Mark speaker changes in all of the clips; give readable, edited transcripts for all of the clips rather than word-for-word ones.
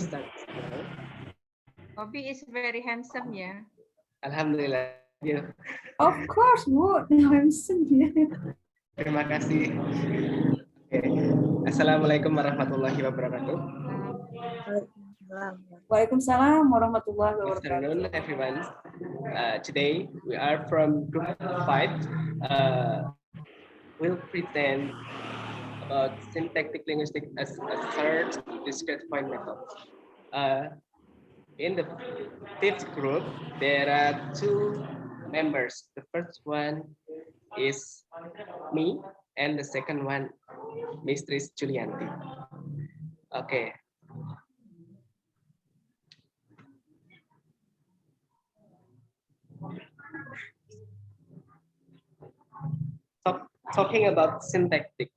Speaker 1: start now.
Speaker 2: Bobby is very handsome, ya.
Speaker 1: Alhamdulillah. Ya,
Speaker 3: Of course, Bu. Handsome dia.
Speaker 1: terima kasih. Oke. Assalamualaikum warahmatullahi wabarakatuh.
Speaker 3: Waalaikumsalam warahmatullahi
Speaker 1: Good afternoon,
Speaker 3: wabarakatuh.
Speaker 1: everyone. Today we are from Group 5. We'll present about syntactic linguistics as a third discrete point method. In the fifth group, there are two members. The first one is me, and the second one, Mistress Julianti. Okay. Talking about syntactic.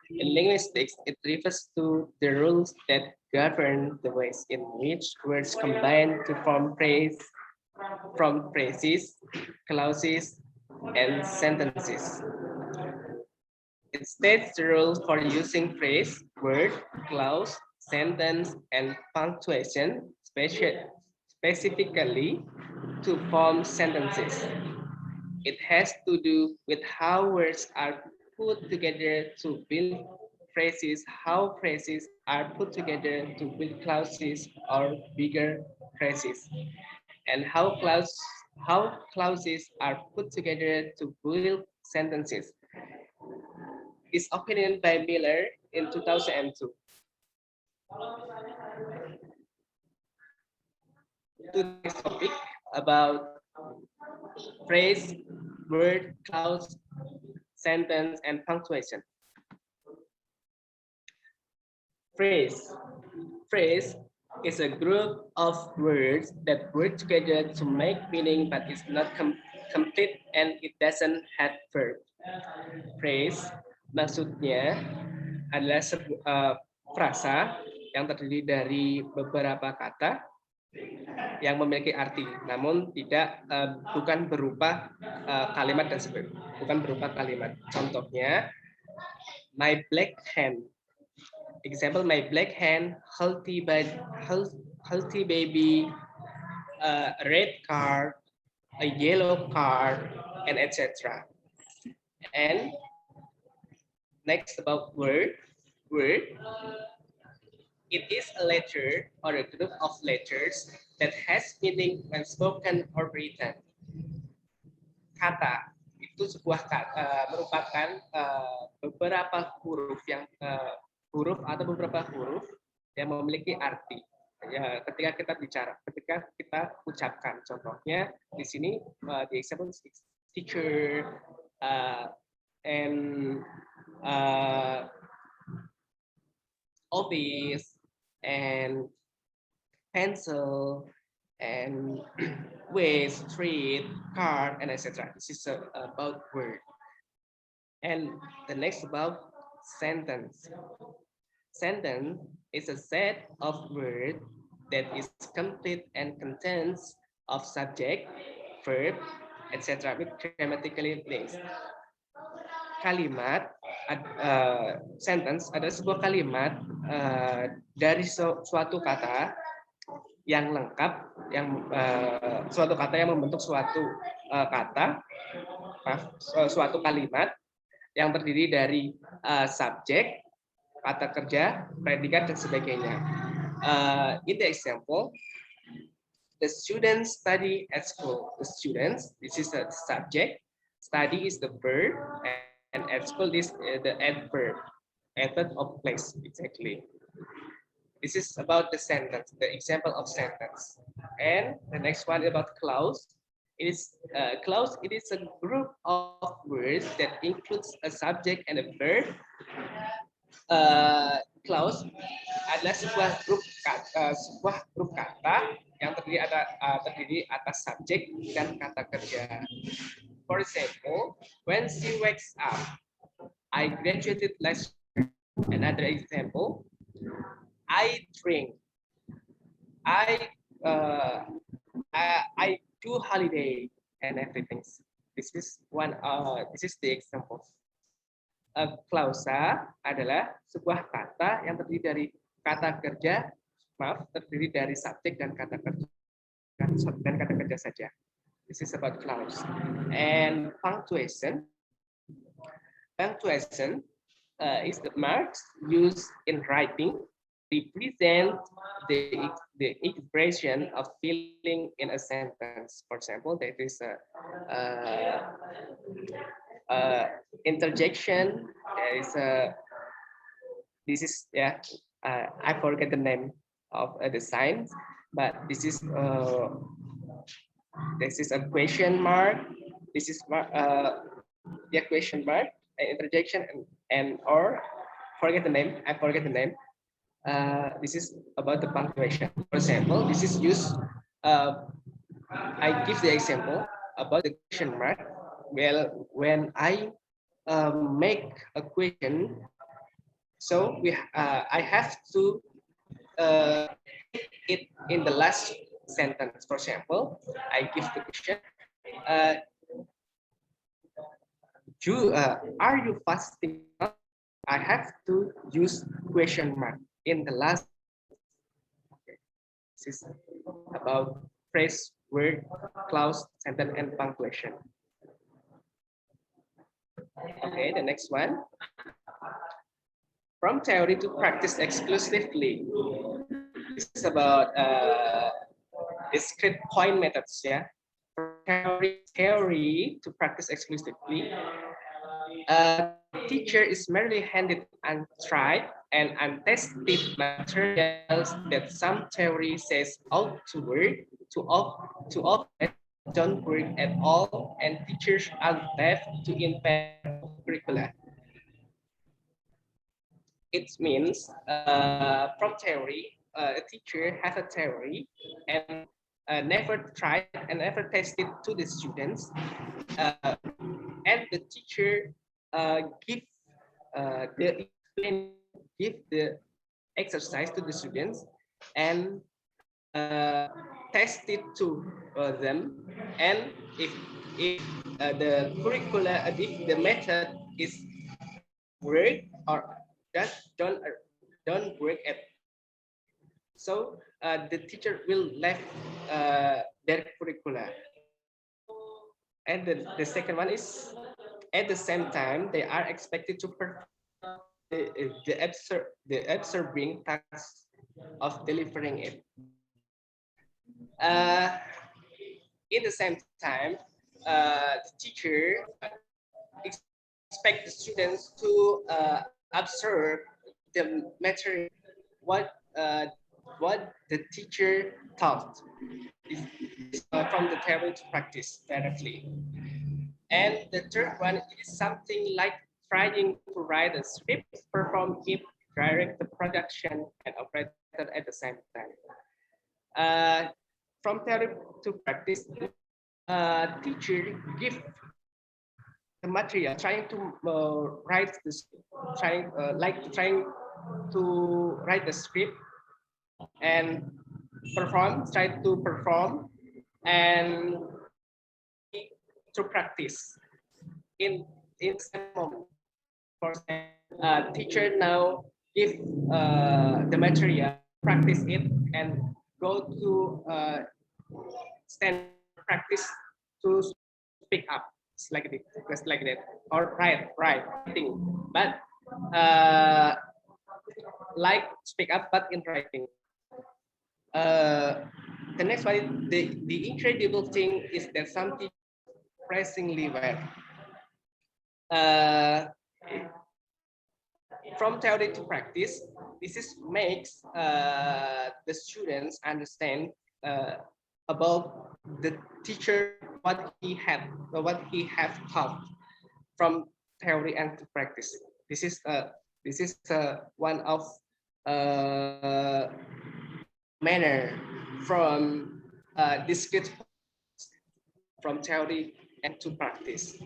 Speaker 1: In linguistics, it refers to the rules that govern the ways in which words combine to form phrases, clauses, and sentences. It states the rules for using phrase, word, clause, sentence, and punctuation specifically to form sentences. It has to do with how words are put together to build phrases, how phrases are put together to build clauses or bigger phrases, and how clauses are put together to build sentences. Is opinion by Miller in 2002. Today's topic about phrase, word, clause, sentence, and punctuation. Phrase. Phrase is a group of words that work together to make meaning, but it's not complete and it doesn't have verb. Phrase maksudnya adalah frasa yang terdiri dari beberapa kata yang memiliki arti, namun bukan berupa kalimat dan sebagainya, bukan berupa kalimat. Contohnya, my black hen. Example, my black hen, healthy baby, a red car, a yellow car, and etc. And next about word. It is a letter or a group of letters that has meaning when spoken or written. Kata itu merupakan beberapa huruf atau beberapa huruf yang memiliki arti. Ya, ketika kita ucapkan. Contohnya di sini the example is teacher and office and pencil and way, street, car, and etc. This is about word. And the next about sentence. Sentence is a set of words that is complete and contains of subject, verb, etc. with grammatically links. Kalimat, sentence adalah sebuah kalimat dari suatu kata yang lengkap, suatu kata yang membentuk suatu suatu kalimat yang terdiri dari subjek, kata kerja, predikat, dan sebagainya. In the example, the students study at school. The students, this is the subject, study is the verb, and at school is the adverb, adverb of place, exactly. This is about the sentence, the example of sentence. And the next one is about clause. It is clause. It is a group of words that includes a subject and a verb. Clause adalah sebuah grup kata yang terdiri atas subjek dan kata kerja. For example, when she wakes up, I graduated last year. Another example, I drink. I do holiday and everything. This is the example. Clausa adalah sebuah kata yang terdiri dari kata kerja, terdiri dari subjek dan kata kerja saja. This is about clause. And punctuation is the marks used in writing represent the expression of feeling in a sentence. For example, there is a interjection. There is a I forget the name of the sign, but this is a question mark. This is question mark, interjection, and or forget the name. I forget the name. This is about the punctuation. For example, this is used. I give the example about the question mark. Well, when I make a question, so I have to it in the last sentence. For example, I give the question. Are you fasting? I have to use question mark in the last. Okay. This is about phrase, word, clause, sentence, and punctuation. Okay, the next one. From theory to practice exclusively. This is about discrete point methods. Yeah. Theory to practice exclusively. Teacher is merely handed untried and untested materials that some theory says ought to work, to often don't work at all, and teachers are left to invent curricula. It means from theory, a teacher has a theory and never tried and never tested to the students, and the teacher give the exercise to the students and test it to them, and if the curricula, if the method is work or just don't work at, so the teacher will left their curricula. And the second one is, at the same time, they are expected to perform the absorbing task of delivering it. In the same time, the teacher expect the students to observe the material, what the teacher taught from the table to practice directly. And the third one is something like trying to write a script, perform it, direct the production, and operate at the same time. From theory to practice, teacher give the material, trying to write the trying to write the script and try to perform and to practice in some moment. For teacher now give the material, practice it, and go to stand practice to speak up. It's like this, just like that, or writing, but like speak up, but in writing. The next one, the incredible thing is that some teachers surprisingly well. From theory to practice, this is makes the students understand about the teacher, what he have taught from theory and to practice. This is one of manner from discrete from theory and to practice.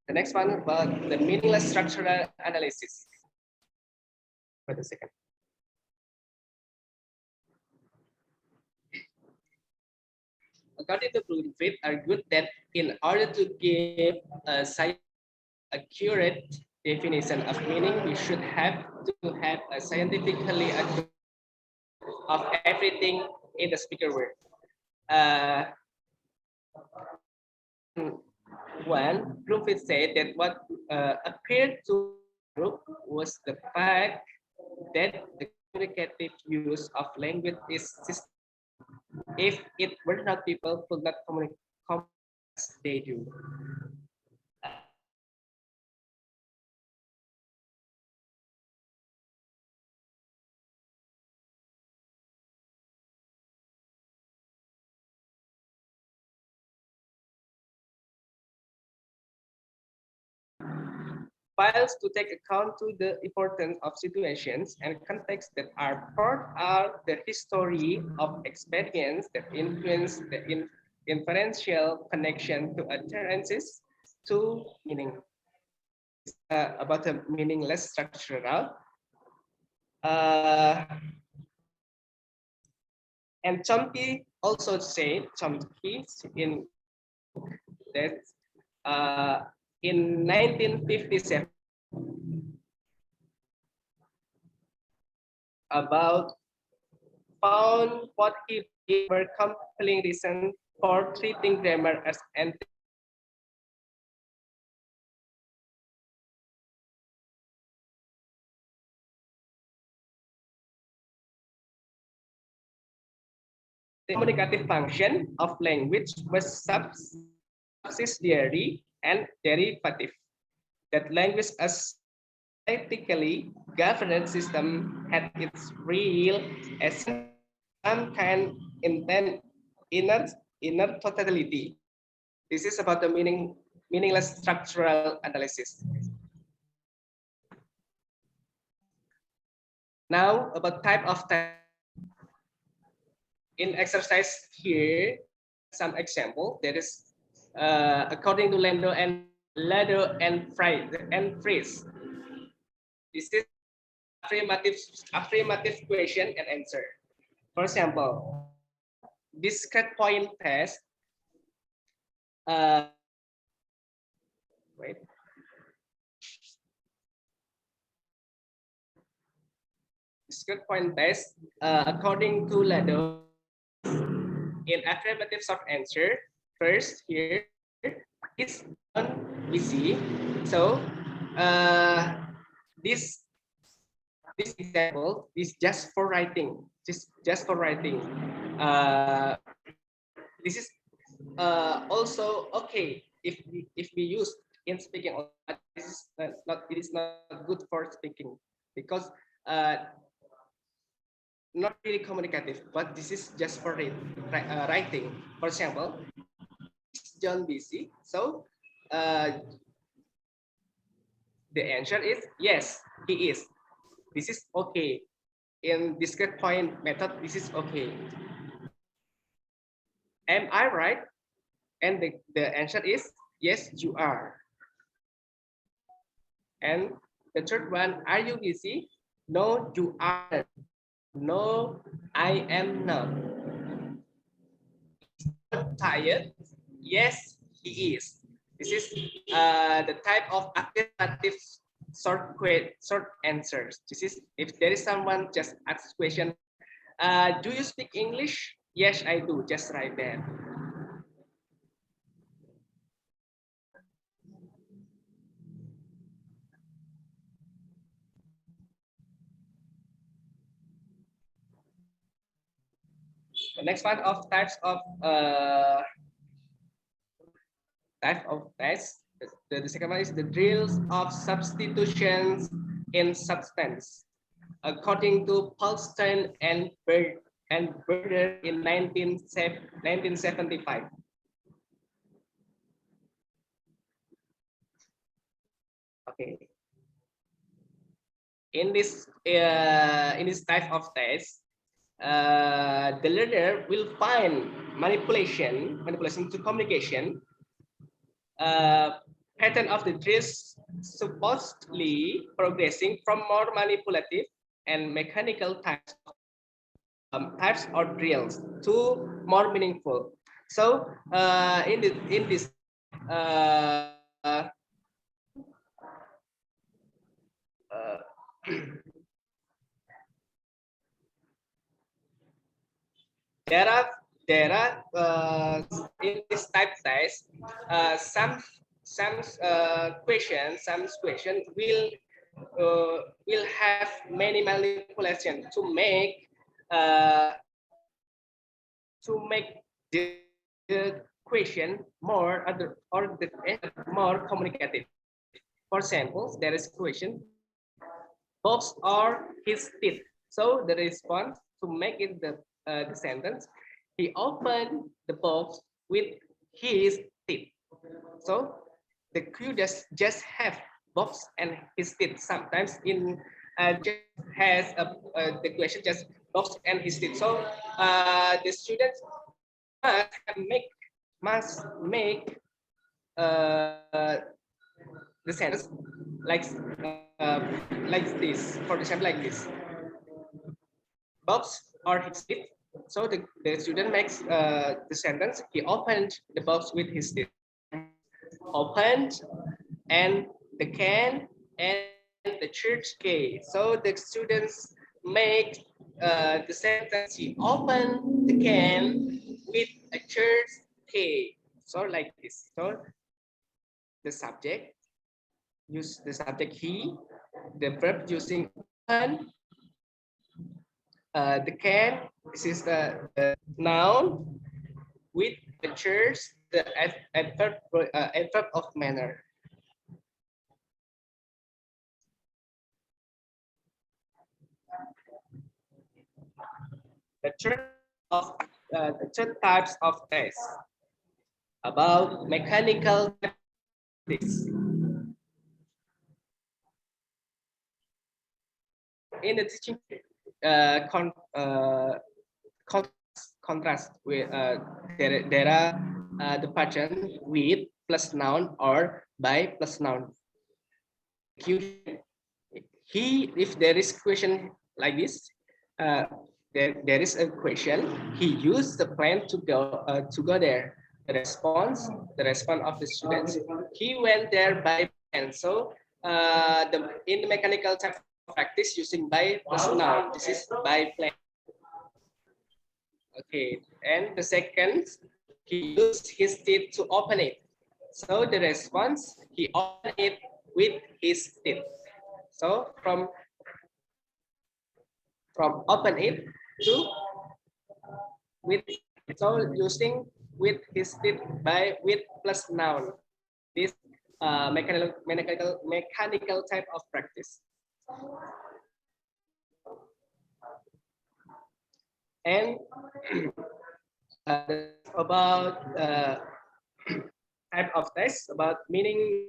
Speaker 1: The next one about the meaningless structural analysis. Wait a second. according to Bloomfield, argued that in order to give a accurate definition of meaning, we should have to have a scientifically accurate of everything in the speaker word. One, Bloomfield said that what appeared to group was the fact that the communicative use of language is systematic. If it were not, people could not communicate as they do. Files to take account to the importance of situations and contexts that are part of the history of experience that influence the inferential connection to utterances to meaning. About the meaningless structural. And Chomsky also said, Chomsky in that in 1957 about found what he were compelling reason for treating grammar as anti the communicative function of language was subsidiary and derivative. That language as practically governed system had its real essence, some kind inner totality. This is about the meaningless structural analysis. Now about type of text. In exercise here, some example. That is according to Lando and Friese. This is affirmative question and answer. For example, discrete point test. Wait. Discrete point test. According to Lado, in affirmative short answer, first here is busy. So this example is just for writing. Just for writing. This is also okay if we use in speaking. This is not, it is not good for speaking because not really communicative, but this is just for writing. For example, John busy. So the answer is yes, he is. This is okay. In discrete point method, this is okay. Am I right? And the answer is yes, you are. And the third one, are you busy? No, you aren't. No, I am not. Tired? Yes, he is. This is the type of affirmative short answers. This is if there is someone just asks question, do you speak English? Yes, I do. Just right there. The next one of types of tests. The second one is the drills of substitutions in substance. According to Paulstein and Berger in 1975. Okay. In this type of test, the learner will find manipulation to communication, pattern of the drills supposedly progressing from more manipulative and mechanical types or drills to more meaningful. So in this uh, uh, there are in this type test some question will have many manipulation uh, to make the question more other or the answer more communicative. For example, there is question box or his teeth. So the response to make it the sentence, he opened the box with his teeth. So the cue just have box and his teeth. Sometimes in just has the question just box and his teeth. So the students must make uh, the sentence like uh, like this. For example, like this. Box or his teeth. So the student makes the sentence. He opened the box with his teeth. Opened and the can and the church key. So the students make the sentence. He opened the can with a church key. So like this. So the subject use the subject he, the verb using open. The can, this is the noun with the church, the adverb of manner. The third of the third types of tests about mechanical this. In the teaching contrast with there are the pattern with plus noun or by plus noun. He, if there is question like this, there is a question. He used the plan to go there. The response of the students. He went there by plan. So in the mechanical type of practice using by plus noun. This is by plan. Okay, and the second, he used his teeth to open it. So the response, he opened it with his teeth. So from open it to with, so using with his teeth by with plus noun. This mechanical type of practice. And about type of test about meaning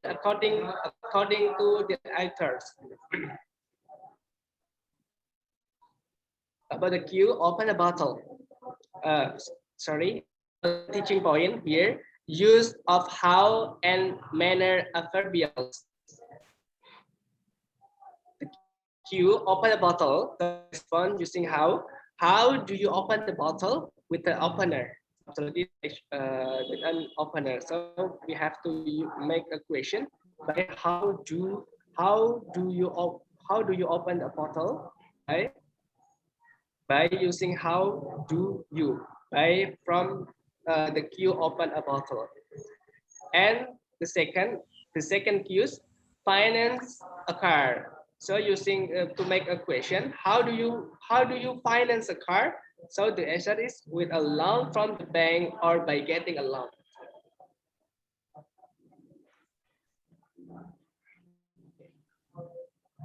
Speaker 1: according to the authors. About the cue, open a bottle. Sorry, teaching point here. Use of how and manner adverbials. The cue, open a bottle. The response using how. How do you open the bottle with the opener? Absolutely, with an opener. So we have to make a question by how do you open a bottle? Right? By using how do you, by from the cue open a bottle. And the second cues, finance a car. So using to make a question, how do you finance a car? So the answer is with a loan from the bank or by getting a loan.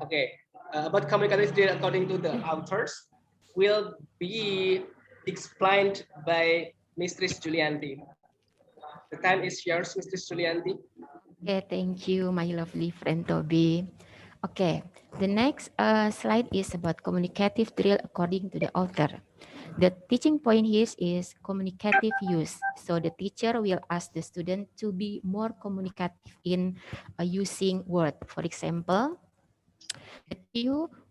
Speaker 1: Okay, about communicative skill according to the authors will be explained by Mistress Julianti. The time is yours, Mistress Julianti.
Speaker 4: Okay, thank you, my lovely friend Toby. Okay, the next slide is about communicative drill according to the author. The teaching point here is communicative use. So the teacher will ask the student to be more communicative in using word. For example,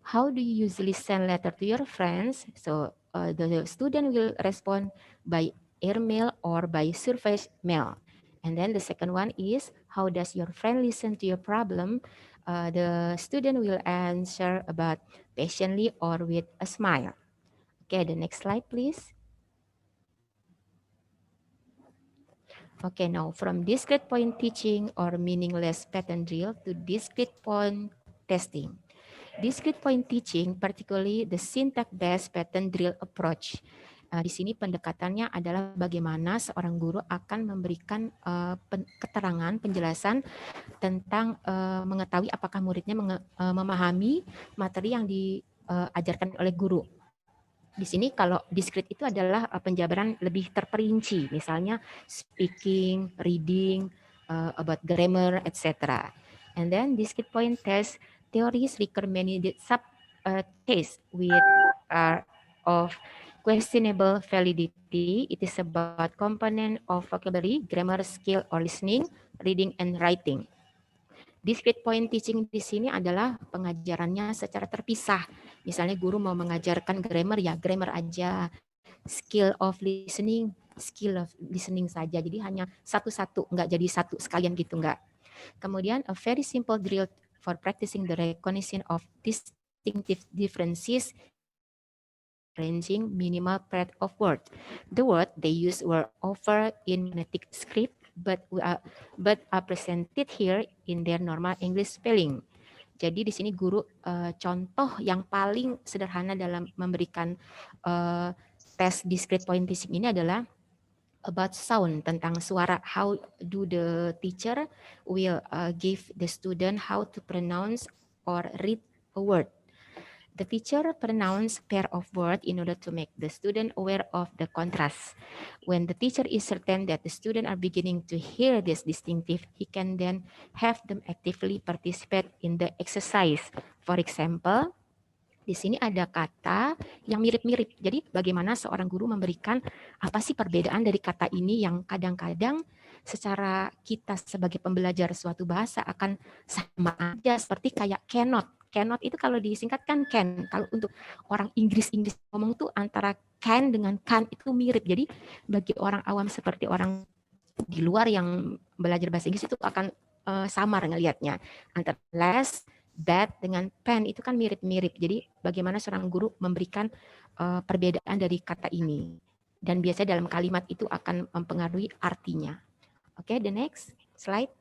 Speaker 4: how do you usually send letter to your friends? So the student will respond by airmail or by surface mail. And then the second one is, how does your friend listen to your problem? The student will answer about patiently or with a smile. Okay, the next slide, please. Okay, now from discrete point teaching or meaningless pattern drill to discrete point testing. Discrete point teaching, particularly the syntax-based pattern drill approach. Di sini pendekatannya adalah bagaimana seorang guru akan memberikan keterangan, penjelasan tentang mengetahui apakah muridnya memahami materi yang diajarkan oleh guru. Di sini kalau discrete itu adalah penjabaran lebih terperinci, misalnya speaking, reading, about grammar, etc. And then discrete point test theories require many sub tests with of questionable validity. It is about component of vocabulary, grammar, skill, or listening, reading, and writing. Discrete point teaching di sini adalah pengajarannya secara terpisah. Misalnya guru mau mengajarkan grammar, ya grammar aja. Skill of listening saja. Jadi hanya satu-satu, nggak jadi satu sekalian gitu, nggak. Kemudian a very simple drill for practicing the recognition of distinctive differences ranging minimal breadth of word. The word they use were over in phonetic script, but are presented here in their normal English spelling. Jadi di sini guru contoh yang paling sederhana dalam memberikan tes discrete point teaching ini adalah about sound, tentang suara. How do the teacher will give the student how to pronounce or read a word. The teacher pronounce pair of words in order to make the student aware of the contrast. When the teacher is certain that the student are beginning to hear this distinctive, he can then have them actively participate in the exercise. For example, di sini ada kata yang mirip-mirip. Jadi bagaimana seorang guru memberikan apa sih perbedaan dari kata ini yang kadang-kadang secara kita sebagai pembelajar suatu bahasa akan sama aja, seperti kayak cannot. Cannot itu kalau disingkatkan can. Kalau untuk orang Inggris ngomong tuh antara can dengan can itu mirip. Jadi bagi orang awam seperti orang di luar yang belajar bahasa Inggris itu akan samar ngelihatnya. Antara less, bad dengan pen itu kan mirip-mirip. Jadi bagaimana seorang guru memberikan perbedaan dari kata ini. Dan biasanya dalam kalimat itu akan mempengaruhi artinya. Oke, the next slide.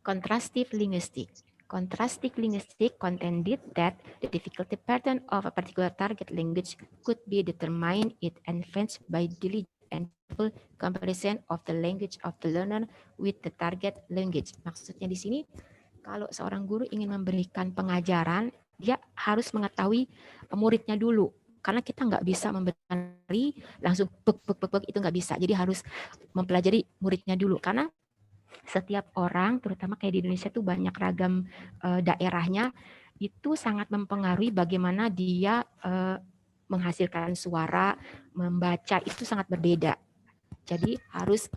Speaker 4: Contrastive linguistics. Contrastive linguistics contended that the difficulty pattern of a particular target language could be determined in advance by diligent and full comparison of the language of the learner with the target language. Maksudnya di sini, kalau seorang guru ingin memberikan pengajaran, dia harus mengetahui muridnya dulu. Karena kita nggak bisa memberikan langsung itu nggak bisa. Jadi harus mempelajari muridnya dulu. Karena setiap orang, terutama kayak di Indonesia tuh banyak ragam daerahnya, itu sangat mempengaruhi bagaimana dia menghasilkan suara, membaca itu sangat berbeda. Jadi harus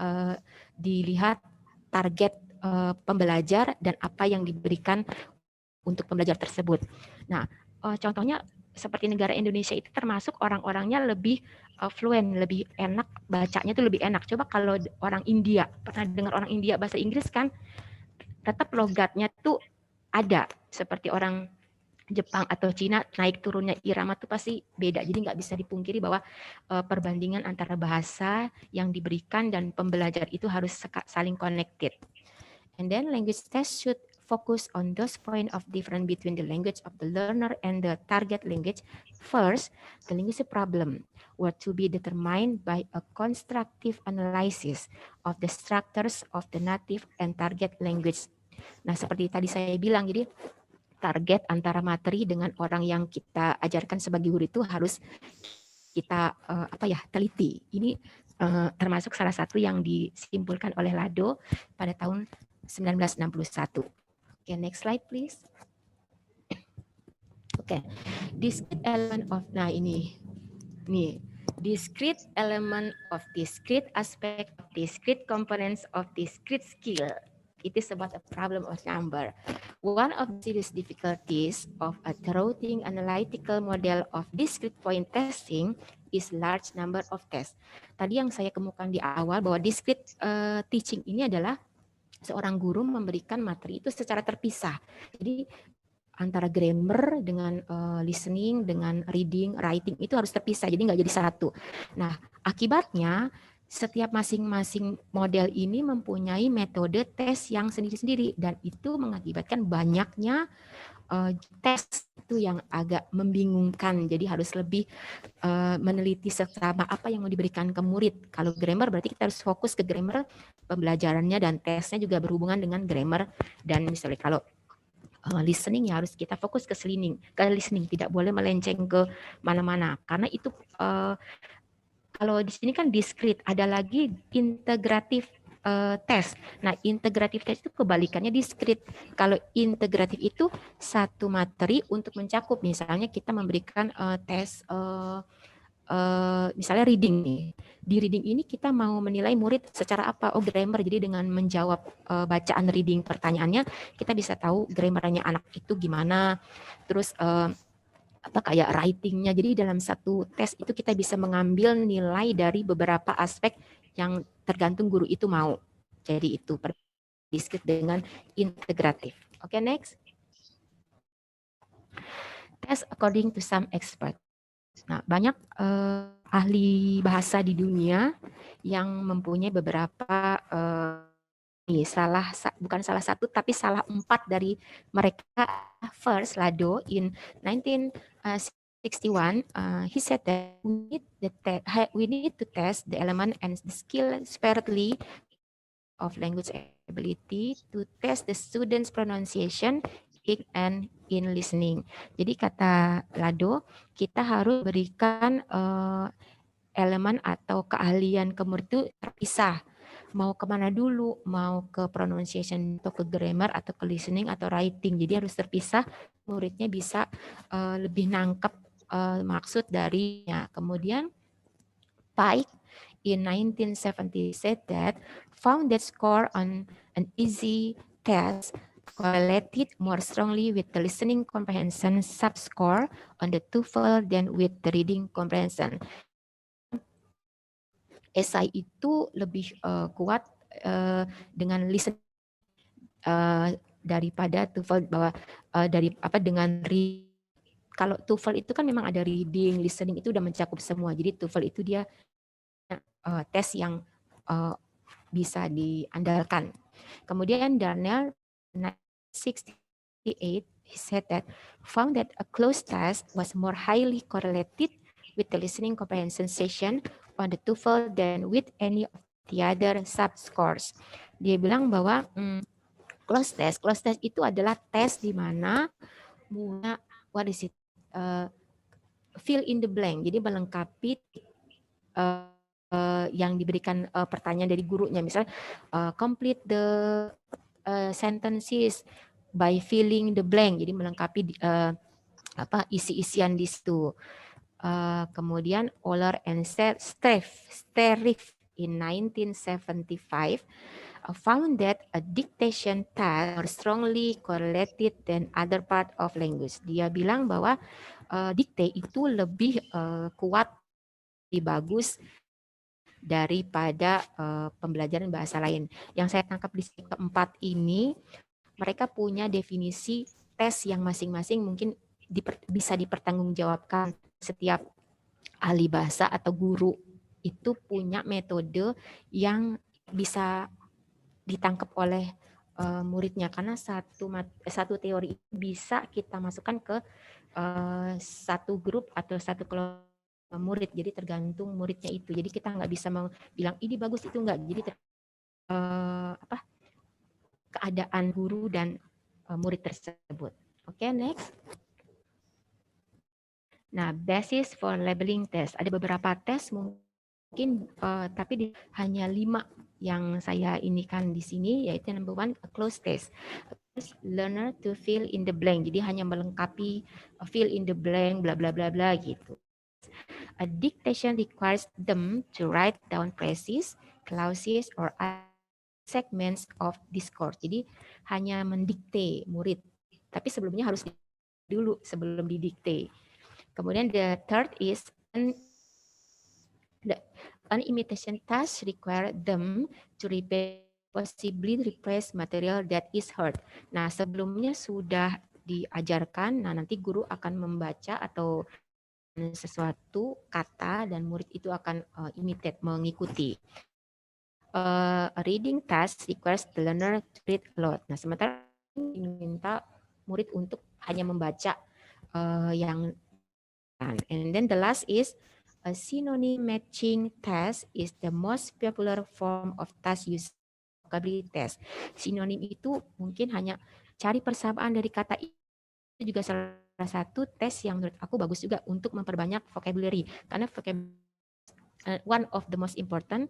Speaker 4: dilihat target pembelajar dan apa yang diberikan untuk pembelajar tersebut. Nah, contohnya seperti negara Indonesia itu termasuk orang-orangnya lebih fluent, lebih enak, bacanya itu lebih enak. Coba kalau orang India, pernah dengar orang India bahasa Inggris kan, tetap logatnya tuh ada. Seperti orang Jepang atau Cina, naik turunnya irama tuh pasti beda. Jadi nggak bisa dipungkiri bahwa perbandingan antara bahasa yang diberikan dan pembelajar itu harus saling connected. And then language test should focus on those points of difference between the language of the learner and the target language. First, the linguistic problem were to be determined by a constructive analysis of the structures of the native and target language. Nah, seperti tadi saya bilang, jadi target antara materi dengan orang yang kita ajarkan sebagai guru itu harus kita teliti. Ini termasuk salah satu yang disimpulkan oleh Lado pada tahun 1961. Okay, next slide please. Okay, discrete element of, discrete element of discrete aspect of discrete components of discrete skill. It is about a problem of number. One of the serious difficulties of a routing analytical model of discrete point testing is large number of tests. Tadi yang saya kemukakan di awal bahwa discrete teaching ini adalah seorang guru memberikan materi itu secara terpisah. Jadi antara grammar dengan listening, dengan reading, writing itu harus terpisah. Jadi nggak jadi satu. Nah, akibatnya setiap masing-masing model ini mempunyai metode tes yang sendiri-sendiri dan itu mengakibatkan banyaknya tes itu yang agak membingungkan. Jadi harus lebih meneliti seksama apa yang mau diberikan ke murid. Kalau grammar berarti kita harus fokus ke grammar, pembelajarannya dan tesnya juga berhubungan dengan grammar. Dan misalnya kalau listening ya harus kita fokus ke listening, tidak boleh melenceng ke mana-mana karena itu kalau di sini kan discrete, ada lagi integratif tes. Nah, integratif tes itu kebalikannya discrete. Kalau integratif itu satu materi untuk mencakup, misalnya kita memberikan tes misalnya reading nih. Di reading ini kita mau menilai murid secara apa? Oh, grammar. Jadi dengan menjawab bacaan reading pertanyaannya, kita bisa tahu grammarnya anak itu gimana. Terus apa kayak writingnya. Jadi dalam satu tes itu kita bisa mengambil nilai dari beberapa aspek yang tergantung guru itu mau. Jadi itu discrete dengan integratif. Oke, next. Test according to some expert. Nah, banyak ahli bahasa di dunia yang mempunyai beberapa bukan salah satu tapi salah 4 dari mereka. First, Lado in 1961 he said that we need to test the element and the skill separately of language ability to test the students pronunciation and in listening. Jadi kata Lado, kita harus berikan elemen atau keahlian ke murid itu terpisah. Mau kemana dulu, mau ke pronunciation atau ke grammar atau ke listening atau writing. Jadi harus terpisah, muridnya bisa lebih nangkep maksud darinya. Kemudian Pike in 1970 said that found that score on an easy test correlated more strongly with the listening comprehension subscore on the TOEFL than with the reading comprehension. SI itu lebih kuat dengan listening daripada TOEFL, bahwa dengan kalau TOEFL itu kan memang ada reading, listening itu udah mencakup semua. Jadi TOEFL itu dia tes yang bisa diandalkan. Kemudian Darnell 1968 he said that found that a closed test was more highly correlated with the listening comprehension session on the TOEFL than with any of the other subscores. Dia bilang bahwa closed test itu adalah tes di mana fill in the blank. Jadi melengkapi yang diberikan pertanyaan dari gurunya, misalnya complete the sentences by filling the blank. Jadi melengkapi isi-isian di situ. Kemudian Oler and Sterif in 1975 found that a dictation task more strongly correlated than other part of language. Dia bilang bahwa dikte itu lebih kuat, lebih bagus daripada pembelajaran bahasa lain. Yang saya tangkap di keempat ini, mereka punya definisi tes yang masing-masing mungkin bisa dipertanggungjawabkan. Setiap ahli bahasa atau guru itu punya metode yang bisa ditangkap oleh muridnya, karena satu teori bisa kita masukkan ke satu grup atau satu kelompok murid. Jadi tergantung muridnya itu. Jadi kita nggak bisa bilang ini bagus itu enggak. Jadi keadaan guru dan murid tersebut. Oke, next. Nah, basis for labeling test. Ada beberapa tes mungkin tapi hanya 5 yang saya inikan di sini, yaitu number 1 a closed test. Learner to fill in the blank. Jadi hanya melengkapi fill in the blank bla bla bla bla gitu. A dictation requires them to write down phrases, clauses or segments of discourse. Jadi hanya mendikte murid. Tapi sebelumnya harus dulu sebelum didikte. Kemudian the third is An imitation task require them to possibly replace material that is heard. Nah, sebelumnya sudah diajarkan, nah nanti guru akan membaca atau sesuatu kata dan murid itu akan imitate, mengikuti. A reading task requires the learner to read aloud. Nah, sementara diminta murid untuk hanya membaca yang. And then the last is a synonym matching test is the most popular form of task used vocabulary test. Sinonim itu mungkin hanya cari persamaan dari kata itu juga salah satu tes yang menurut aku bagus juga untuk memperbanyak vocabulary. Karena vocabulary one of the most important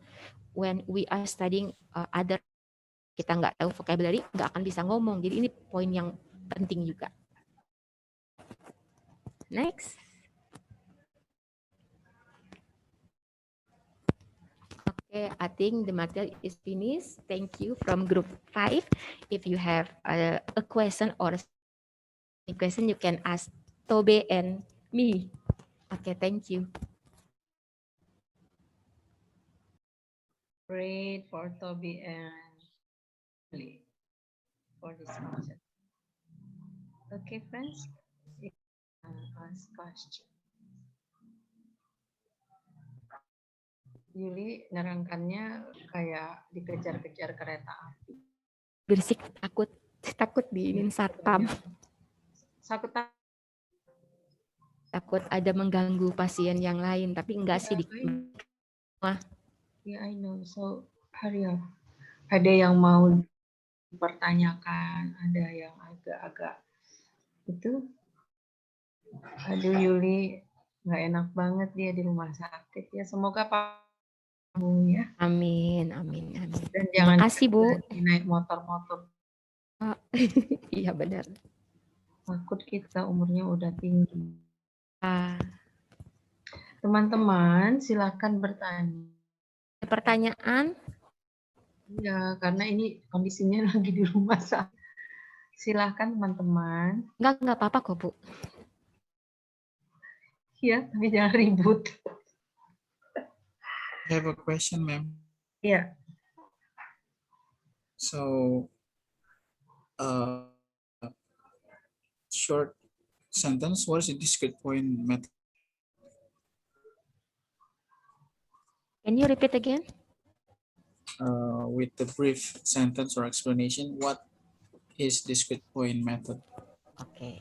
Speaker 4: when we are studying other, kita nggak tahu vocabulary, nggak akan bisa ngomong. Jadi ini poin yang penting juga. Next. Okay, I think the material is finished. Thank you from group 5. If you have a question or a question, you can ask Tobe and me. Okay, thank you.
Speaker 2: Great for Toby and Lee for this project. Okay, friends, you can ask question. Yuli nerangkannya kayak dikejar-kejar kereta api.
Speaker 4: Berisik, takut diinin satpam. Takut ada mengganggu pasien yang lain, tapi enggak sih.
Speaker 2: Yeah, I know. So hurry up. Ada yang mau dipertanyakan, ada yang agak-agak itu. Aduh Yuli, nggak enak banget dia di rumah sakit ya. Semoga Pak Bu ya.
Speaker 4: Amin, amin, amin.
Speaker 2: Dan jangan
Speaker 4: kasih Bu.
Speaker 2: Naik motor-motor.
Speaker 4: Iya benar.
Speaker 2: Takut kita umurnya udah tinggi. Teman-teman silakan bertanya.
Speaker 4: Pertanyaan?
Speaker 2: Ya, karena ini kondisinya lagi di rumah sakit. Silakan teman-teman.
Speaker 4: Enggak apa-apa kok Bu.
Speaker 2: Ya, tapi jangan ribut.
Speaker 5: I have a question, ma'am.
Speaker 2: Yeah.
Speaker 5: So, short sentence, what is the discrete point method?
Speaker 4: Can you repeat again?
Speaker 5: With the brief sentence or explanation, what is discrete point method?
Speaker 4: Oke.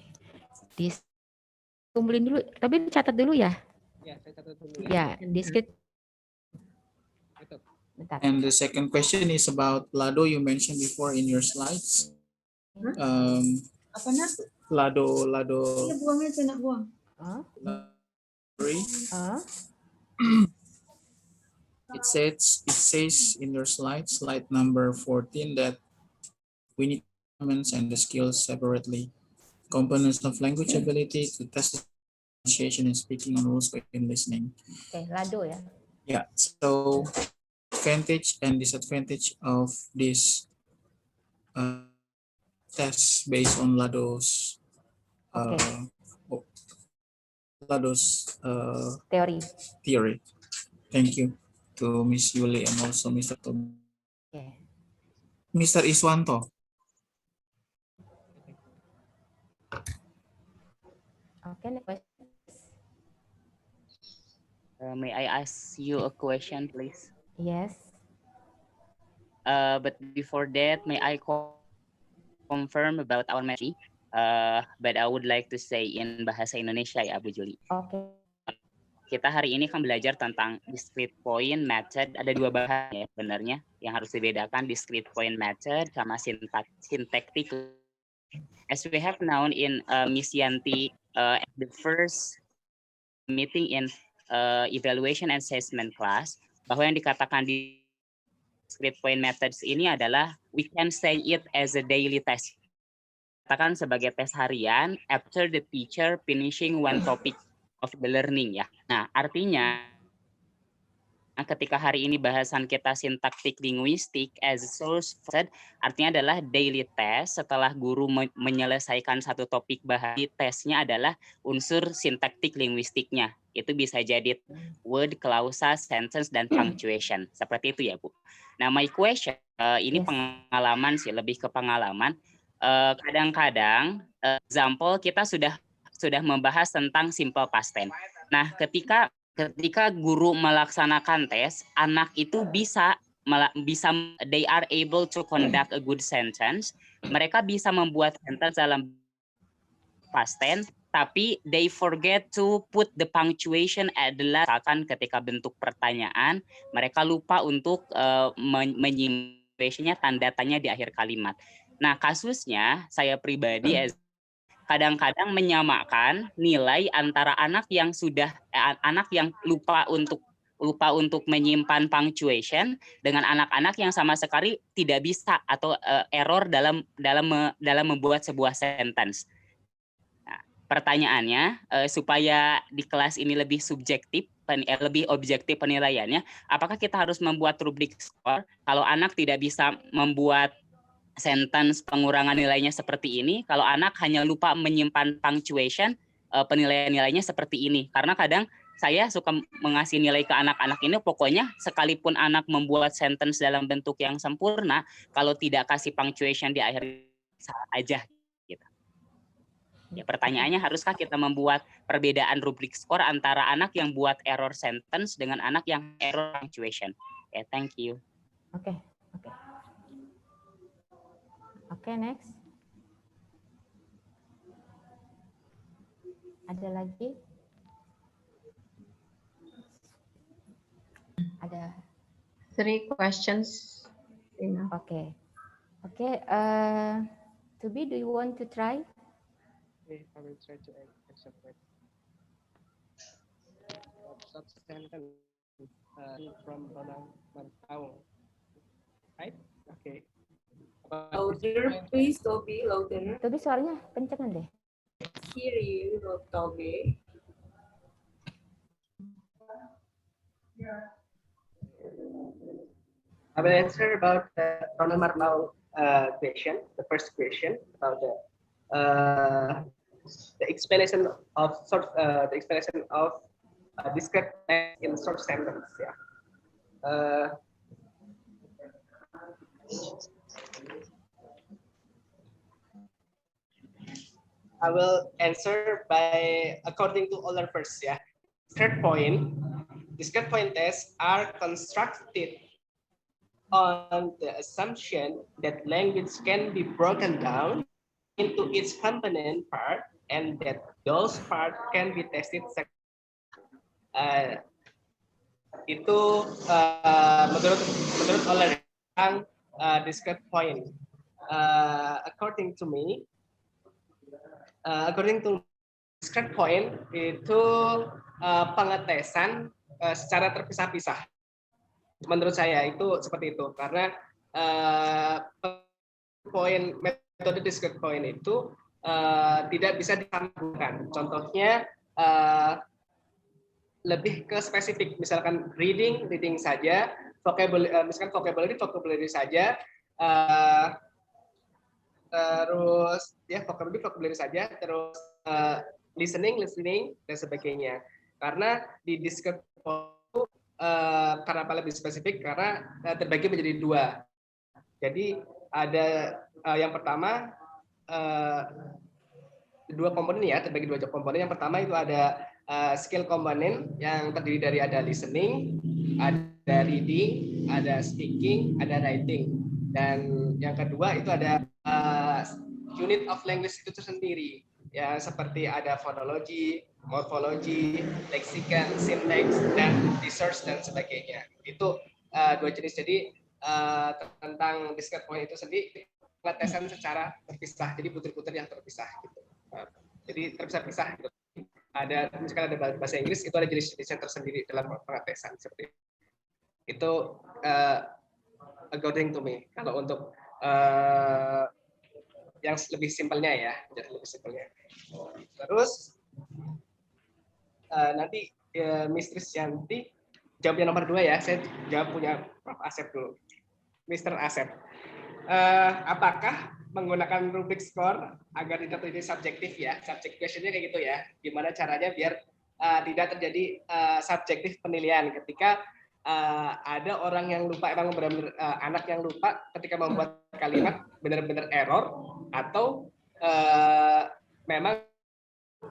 Speaker 4: Kumpulin dulu, tapi dicatat dulu ya?
Speaker 1: Ya, saya catat dulu
Speaker 4: Ya, discrete. Bentar.
Speaker 5: And the second question is about Lado you mentioned before in your slides.
Speaker 2: Apa nak?
Speaker 5: Lado.
Speaker 2: Iya, buang aja, nak buang.
Speaker 5: It says in your slide number 14 that we need components and the skills separately. Components of language ability to test pronunciation and speaking on rules in listening.
Speaker 4: Oke, Lado ya.
Speaker 5: Yeah, so advantage and disadvantage of this test based on Lado's theory. Thank you to Miss Yuli and also Mr. Tom.
Speaker 4: Okay.
Speaker 5: Mr. Iswanto.
Speaker 4: Okay, next question.
Speaker 6: May I ask you a question, please?
Speaker 4: Yes.
Speaker 6: But before that, may I confirm about our match? But I would like to say in bahasa Indonesia ya, Bu Juli.
Speaker 4: Okay.
Speaker 6: Kita hari ini kan belajar tentang discrete point method. Ada dua bahan ya sebenarnya yang harus dibedakan, discrete point method sama syntactic. As we have known in Miss Yanti, the first meeting in evaluation and assessment class, bahwa yang dikatakan di discrete point methods ini adalah we can say it as a daily test. Katakan sebagai tes harian after the teacher finishing one topic of the learning ya. Nah, artinya Nah, ketika hari ini bahasan kita sintaktik linguistik as a source, artinya adalah daily test. Setelah guru menyelesaikan satu topik bahasa, tesnya adalah unsur sintaktik linguistiknya. Itu bisa jadi word, clausa, sentence, dan punctuation. Seperti itu ya, Bu. Nah, my question, ini
Speaker 4: Yes.
Speaker 6: pengalaman sih, lebih ke pengalaman. Kadang-kadang, example kita sudah membahas tentang simple past tense. Nah, ketika guru melaksanakan tes, anak itu bisa they are able to conduct a good sentence. Mereka bisa membuat sentence dalam past tense, tapi they forget to put the punctuation at the last. Misalkan ketika bentuk pertanyaan, mereka lupa untuk menyimpan tanda tanya di akhir kalimat. Nah, kasusnya saya pribadi kadang-kadang menyamakan nilai antara anak yang lupa untuk menyimpan punctuation dengan anak-anak yang sama sekali tidak bisa atau error dalam membuat sebuah sentence. Nah, pertanyaannya supaya di kelas ini lebih subjektif, lebih objektif penilaiannya, apakah kita harus membuat rubrik skor kalau anak tidak bisa membuat sentence pengurangan nilainya seperti ini, kalau anak hanya lupa menyimpan punctuation, penilaian nilainya seperti ini. Karena kadang saya suka mengasih nilai ke anak-anak ini, pokoknya sekalipun anak membuat sentence dalam bentuk yang sempurna, kalau tidak kasih punctuation di akhir, salah aja. Gitu. Ya, pertanyaannya, haruskah kita membuat perbedaan rubrik skor antara anak yang buat error sentence dengan anak yang error punctuation? Okay, thank you.
Speaker 4: Oke. Oke, next. Ada lagi? Ada.
Speaker 2: 3 questions.
Speaker 4: Oke. Tobi, do you want to try?
Speaker 1: Okay, I will try to answer that. Sentence from Ronald Martau. Right? Okay.
Speaker 3: Louder, please, Toby, louder.
Speaker 4: Tobi suaranya kencengan deh.
Speaker 3: Hear you, Toby.
Speaker 1: I will answer about the Ronald Martau question, the first question about the explanation of discrete in short sentence. Yeah. I will answer by according to Euler first. Yeah. Discrete point tests are constructed on the assumption that language can be broken down into its component part and that those parts can be tested. Itu menurut Euler yang discrete point. According to me, according to discrete point itu pengetesan secara terpisah-pisah. Menurut saya itu seperti itu karena metode discrete point itu tidak bisa disamakan. Contohnya lebih ke spesifik, misalkan reading saja, vocabulary saja, terus ya vocabulary saja, terus listening dan sebagainya. Karena di discrete point kenapa lebih spesifik? Karena terbagi menjadi 2. Jadi ada yang pertama 2 komponen ya, terbagi 2 komponen. Yang pertama itu ada skill komponen yang terdiri dari ada listening, ada reading, ada speaking, ada writing. Dan yang kedua itu ada unit of language itu tersendiri. Ya, seperti ada phonology, morphology, lexicon, syntax, dan research dan sebagainya. Itu 2 jenis. Jadi tentang discrete point itu sendiri pengetesan secara terpisah. Jadi butir-butir yang terpisah gitu. Jadi terpisah-pisah gitu. Ada misalkan ada bahasa Inggris itu ada jenis-jenis yang tersendiri dalam pengetesan seperti itu. According to me. Kalau untuk yang lebih simpelnya ya, lebih simpelnya. Terus nanti Miss Trisyanti jawab yang nomor 2 ya. Saya jawab punya Prof. Asep dulu. Mr. Asep. Apakah menggunakan rubrik skor agar tidak terjadi subjektif ya? Subject questionnya kayak gitu ya. Gimana caranya biar tidak terjadi subjektif penilaian ketika ada orang yang lupa, emang benar-benar anak yang lupa ketika membuat kalimat benar-benar error, atau memang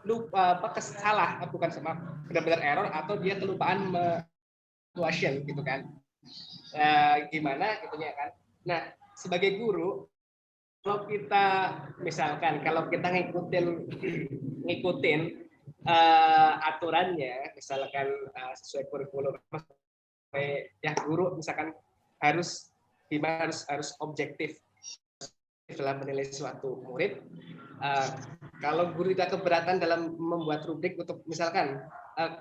Speaker 1: lupa salah, bukan benar-benar error, atau dia kelupaan question gitu kan. Gimana gitunya kan. Nah, sebagai guru, kalau kita misalkan ngikutin aturannya, misalkan sesuai kurikulum, ya guru misalkan harus objektif dalam menilai suatu murid. Kalau guru tidak keberatan dalam membuat rubrik untuk misalkan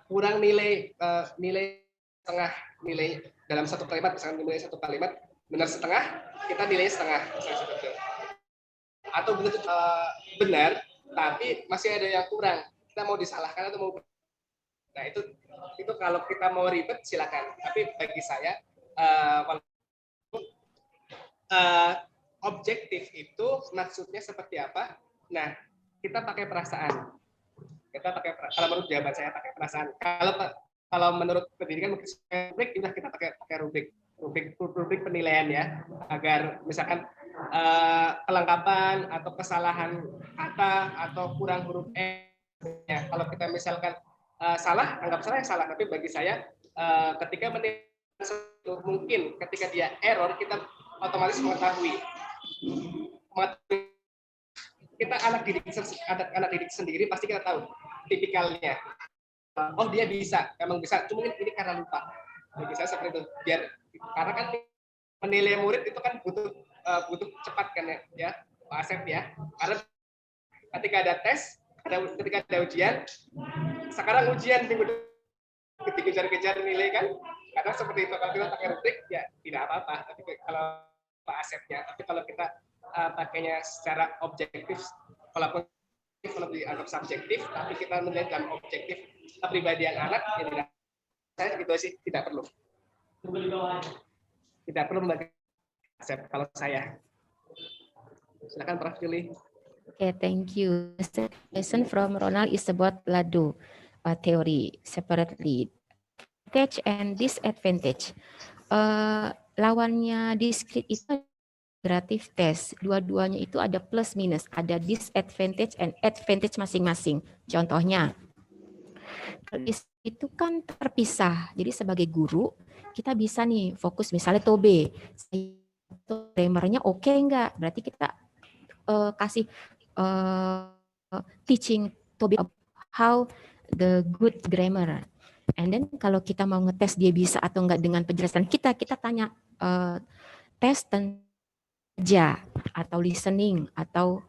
Speaker 1: kurang nilai setengah dalam satu kalimat, misalkan nilai satu kalimat benar setengah, kita nilai setengah, atau benar tapi masih ada yang kurang, kita mau disalahkan atau mau. Nah, itu kalau kita mau ribet silakan, tapi bagi saya objektif itu maksudnya seperti apa? Nah, kita pakai perasaan. Kalau menurut jawaban saya pakai perasaan. Kalau menurut pendidikan mungkin rubrik, udah kita pakai rubrik penilaian ya, agar misalkan kelengkapan atau kesalahan kata atau kurang huruf e ya. Kalau kita misalkan salah, anggap salah yang salah, tapi bagi saya ketika menilai mungkin ketika dia error, kita otomatis mengetahui kita anak didik sendiri pasti kita tahu tipikalnya. Oh, dia bisa, emang bisa, cuma ini karena lupa. Bagi saya seperti itu. Karena kan menilai murid itu kan butuh cepat kan ya, Pak Asep ya. Karena ketika ada tes, ketika ada ujian, sekarang ujian dikejar-kejar nilai kan. Karena seperti itu, kalau kita pakai rubrik ya tidak apa-apa. Tapi kalau Pak Asepnya, tapi kalau kita pakainya secara objektif, walaupun dianggap subjektif, tapi kita melihat dalam objektif kepribadian anak, ya tidak, saya gitu sih, tidak perlu membagi Asep kalau saya. Silakan Prof. Juli.
Speaker 4: Okay, thank you. The question from Ronald is about Lado theory separately. Advantage and disadvantage. Lawannya discrete itu integrative test. Dua-duanya itu ada plus minus, ada disadvantage and advantage masing-masing. Contohnya, itu kan terpisah. Jadi sebagai guru, kita bisa nih fokus misalnya Tobe. Grammarnya oke enggak? Berarti kita kasih teaching Tobe how the good grammar. And then kalau kita mau ngetes dia bisa atau enggak dengan penjelasan kita tanya tes kerja atau listening atau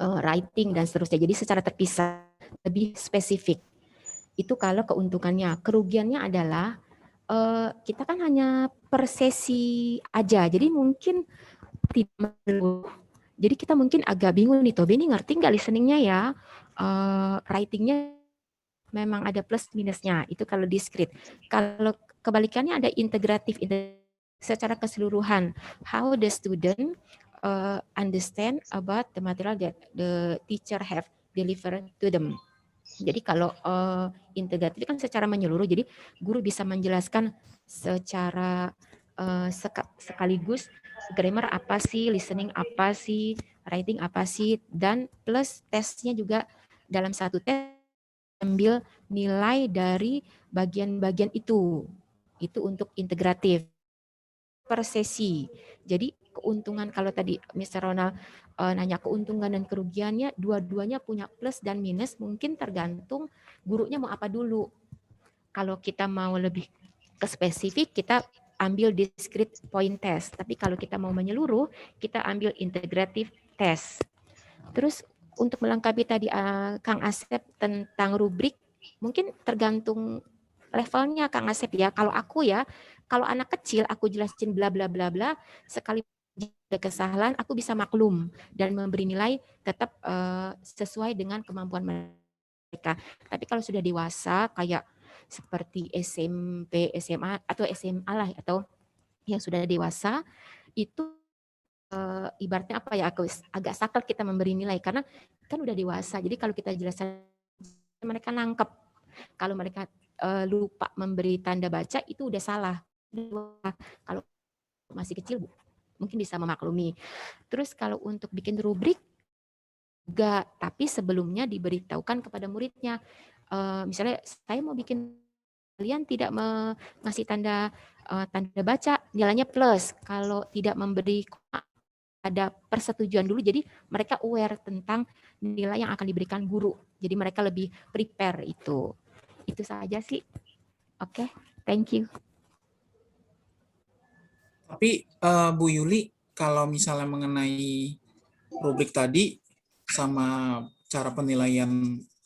Speaker 4: writing dan seterusnya. Jadi secara terpisah, lebih spesifik. Itu kalau keuntungannya. Kerugiannya adalah kita kan hanya per sesi aja. Jadi mungkin tidak perlu. Jadi kita mungkin agak bingung nih, Tobe ini ngerti nggak listeningnya ya? Writingnya memang ada plus minusnya, itu kalau discrete. Kalau kebalikannya ada integratif secara keseluruhan. How the student understand about the material that the teacher have delivered to them. Jadi kalau integratif kan secara menyeluruh, jadi guru bisa menjelaskan secara sekaligus grammar apa sih, listening apa sih, writing apa sih, dan plus tesnya juga dalam satu tes ambil nilai dari bagian-bagian itu untuk integratif per sesi. Jadi keuntungan kalau tadi Mr. Ronald nanya keuntungan dan kerugiannya, dua-duanya punya plus dan minus, mungkin tergantung gurunya mau apa dulu. Kalau kita mau lebih ke spesifik, kita ambil discrete point test. Tapi kalau kita mau menyeluruh, kita ambil integrative test. Terus untuk melengkapi tadi Kang Asep tentang rubrik, mungkin tergantung levelnya Kang Asep ya. Kalau aku ya, kalau anak kecil aku jelasin bla bla bla bla, sekali ada kesalahan aku bisa maklum dan memberi nilai tetap sesuai dengan kemampuan mereka. Tapi kalau sudah dewasa kayak seperti SMP, SMA atau SMA lah, atau yang sudah dewasa, itu ibaratnya apa ya, agak saklek kita memberi nilai karena kan udah dewasa. Jadi kalau kita jelaskan mereka nangkep. Kalau mereka lupa memberi tanda baca itu udah salah. Kalau masih kecil mungkin bisa memaklumi. Terus kalau untuk bikin rubrik juga, tapi sebelumnya diberitahukan kepada muridnya. Misalnya saya mau bikin, kalian tidak ngasih tanda baca, nilainya plus. Kalau tidak memberi, ada persetujuan dulu, jadi mereka aware tentang nilai yang akan diberikan guru. Jadi mereka lebih prepare itu. Itu saja sih. Oke, thank you.
Speaker 5: Tapi Bu Yuli, kalau misalnya mengenai rubrik tadi sama cara penilaian,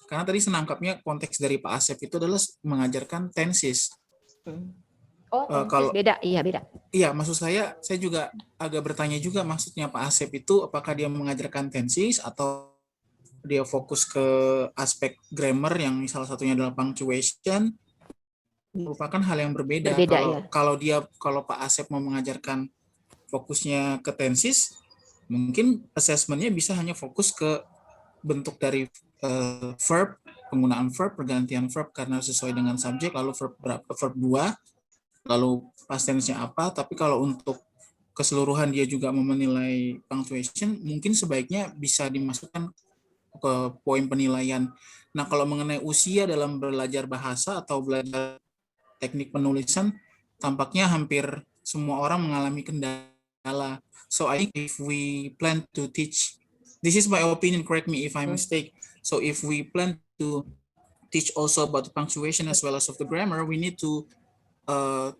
Speaker 5: karena tadi senangkapnya konteks dari Pak Asep itu adalah mengajarkan tenses.
Speaker 4: Oh,
Speaker 5: kalau
Speaker 4: beda, iya beda.
Speaker 5: Iya, maksud saya juga agak bertanya juga, maksudnya Pak Asep itu apakah dia mengajarkan tenses atau dia fokus ke aspek grammar yang salah satunya adalah punctuation, merupakan hal yang berbeda.
Speaker 4: Berbeda, ya.
Speaker 5: Kalau Pak Asep mau mengajarkan fokusnya ke tenses, mungkin assessment-nya bisa hanya fokus ke bentuk dari verb, penggunaan verb, pergantian verb karena sesuai dengan subjek, lalu verb 2, lalu past tense-nya apa. Tapi kalau untuk keseluruhan dia juga mau menilai punctuation, mungkin sebaiknya bisa dimasukkan ke poin penilaian. Nah, kalau mengenai usia dalam belajar bahasa atau belajar teknik penulisan, tampaknya hampir semua orang mengalami kendala. So I think if we plan to teach, this is my opinion, correct me if I'm mistaken. So if we plan to teach also about the punctuation as well as of the grammar, we need to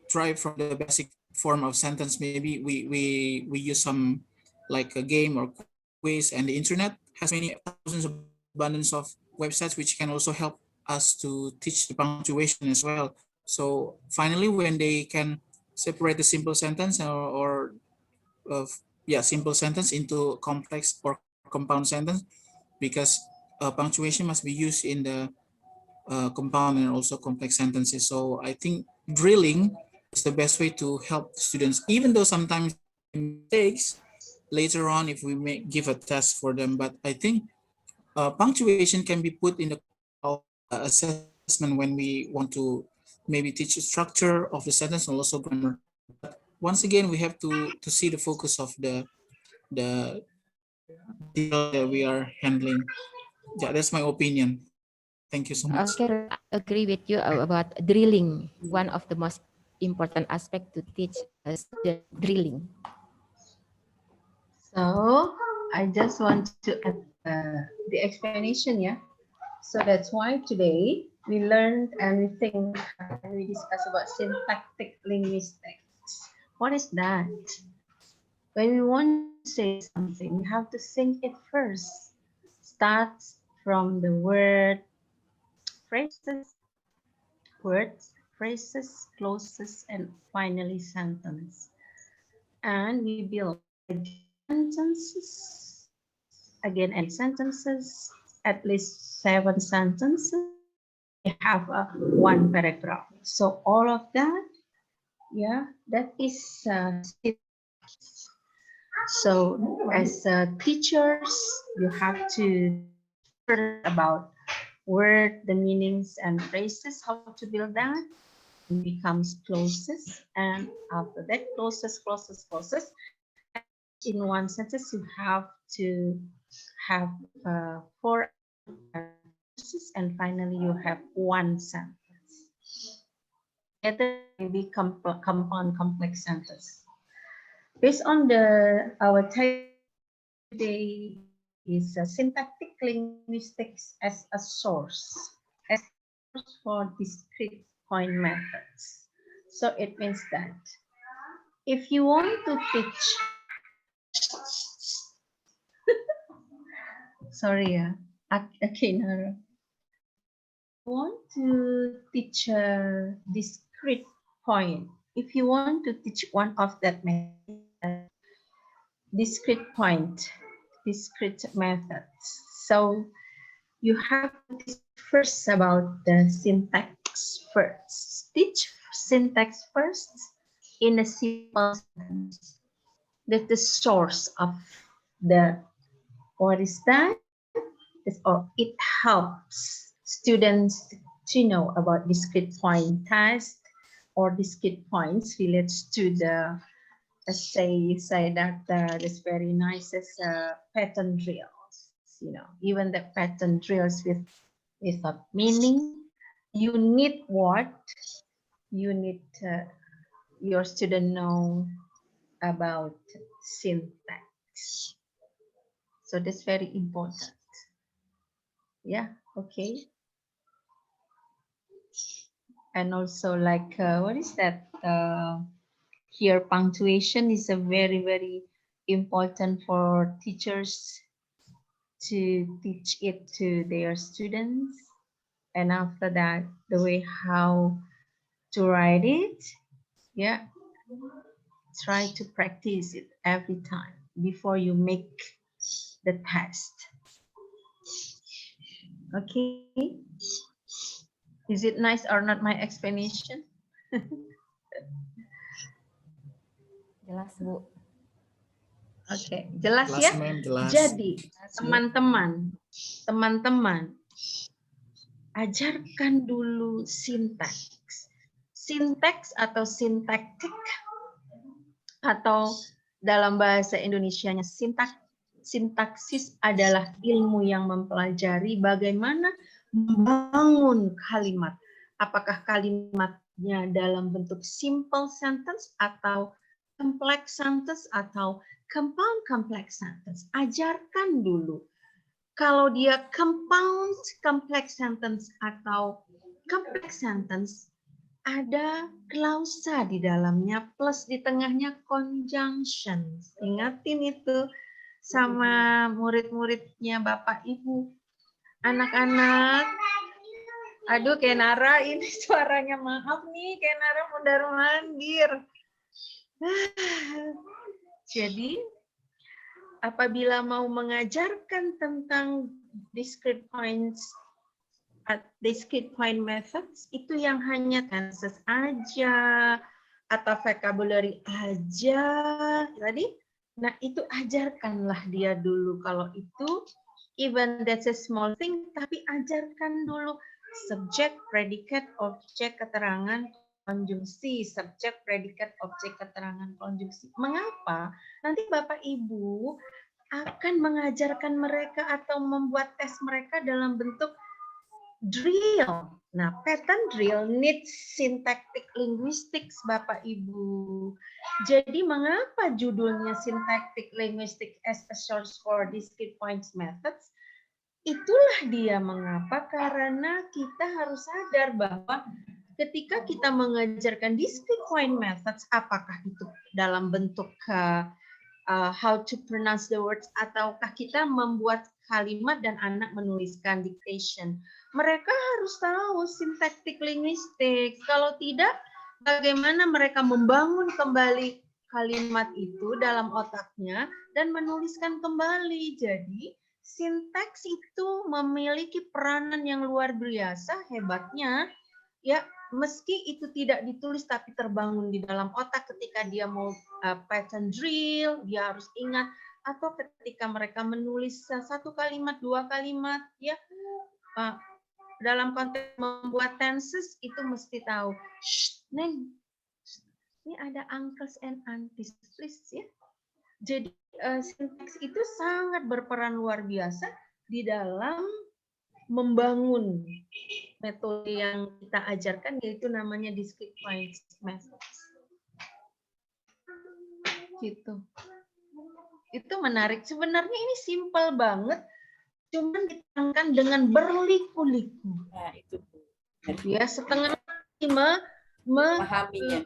Speaker 5: try from the basic form of sentence. Maybe we use some like a game or quiz, and the internet has many thousands of abundance of websites which can also help us to teach the punctuation as well. So finally, when they can separate the simple sentence or simple sentence into complex or compound sentence, because punctuation must be used in the compound and also complex sentences. So I think drilling is the best way to help students, even though sometimes mistakes later on if we give a test for them. But I think punctuation can be put in the assessment when we want to maybe teach the structure of the sentence and also grammar. But once again, we have to see the focus of the deal that we are handling. Yeah, that's my opinion. Thank you so much.
Speaker 4: Okay, I agree with you about drilling. One of the most important aspect to teach is the drilling.
Speaker 2: So I just want to add the explanation, yeah. So that's why today we learned and we think and we discuss about syntactic linguistics. What is that? When we want to say something, we have to think it first. Starts from the word, phrases, words, phrases, clauses, and finally sentence. And we build sentences, again, and sentences, at least 7 sentences. We have one paragraph. So all of that, yeah, that is so as teachers, you have to learn about word, the meanings and phrases, how to build that. It becomes clauses, and after that, clauses. In one sentence, you have to have 4 clauses, and finally, you have one sentence. Together, maybe compound complex sentence. Based on our title today is syntactic linguistics as a source for discrete point methods. So it means that if you want to teach, sorry, Nara. Want to teach a discrete point. If you want to teach one of that method, discrete methods. So you have to teach first about the syntax syntax first. Teach syntax first in a simple sentence. That's the source of the, what is that? Or it helps students to know about discrete point test or discrete points relates to the, let's say you say that that's very nice as pattern drills, you know, even the pattern drills without meaning, you need what? You need your student know about syntax. So that's very important. Yeah, okay. And also like, what is that? Here, punctuation is a very, very important for teachers to teach it to their students. And after that, the way how to write it, yeah, try to practice it every time before you make the test. Okay, is it nice or not my explanation?
Speaker 4: Jelas, Bu.
Speaker 2: Oke, jelas
Speaker 5: Jelas,
Speaker 2: ya.
Speaker 5: ma'am, jelas.
Speaker 2: Jadi teman-teman, ajarkan dulu sintaks. Sintaks atau sintaktik atau dalam bahasa Indonesianya sintaksis adalah ilmu yang mempelajari bagaimana membangun kalimat. Apakah kalimatnya dalam bentuk simple sentence atau complex sentence atau compound complex sentence. Ajarkan dulu. Kalau dia compound complex sentence atau complex sentence, ada klausa di dalamnya plus di tengahnya conjunction. Ingatin itu sama murid-muridnya Bapak Ibu. Anak-anak, aduh kayak Nara ini suaranya, maaf nih, kayak Nara mondar-mandir. Jadi apabila mau mengajarkan tentang discrete point methods, itu yang hanya tenses aja atau vocabulary aja tadi, nah itu ajarkanlah dia dulu. Kalau itu even that's a small thing, tapi ajarkan dulu subjek, predikat, objek, keterangan, konjungsi, subjek, predikat, objek, keterangan, konjungsi. Mengapa? Nanti Bapak Ibu akan mengajarkan mereka atau membuat tes mereka dalam bentuk drill. Nah, pattern drill needs syntactic linguistics, Bapak Ibu. Jadi mengapa judulnya syntactic linguistics as a source for discrete points methods? Itulah dia mengapa, karena kita harus sadar bahwa ketika kita mengajarkan discrete point methods, apakah itu dalam bentuk how to pronounce the words, ataukah kita membuat kalimat dan anak menuliskan dictation. Mereka harus tahu syntactic linguistics. Kalau tidak, bagaimana mereka membangun kembali kalimat itu dalam otaknya dan menuliskan kembali. Jadi, sintaks itu memiliki peranan yang luar biasa, hebatnya. Ya, meski itu tidak ditulis tapi terbangun di dalam otak ketika dia mau pattern drill, dia harus ingat, atau ketika mereka menulis satu kalimat, dua kalimat, ya dalam konteks membuat tenses itu mesti tahu. Neng, ini ada uncles and aunties, please ya. Jadi sintaks itu sangat berperan luar biasa di dalam membangun metode yang kita ajarkan, yaitu namanya discrete points methods. Gitu. Itu menarik. Sebenarnya ini simpel banget, cuman diterangkan dengan berliku-liku.
Speaker 3: Nah, itu.
Speaker 2: Ya, setengah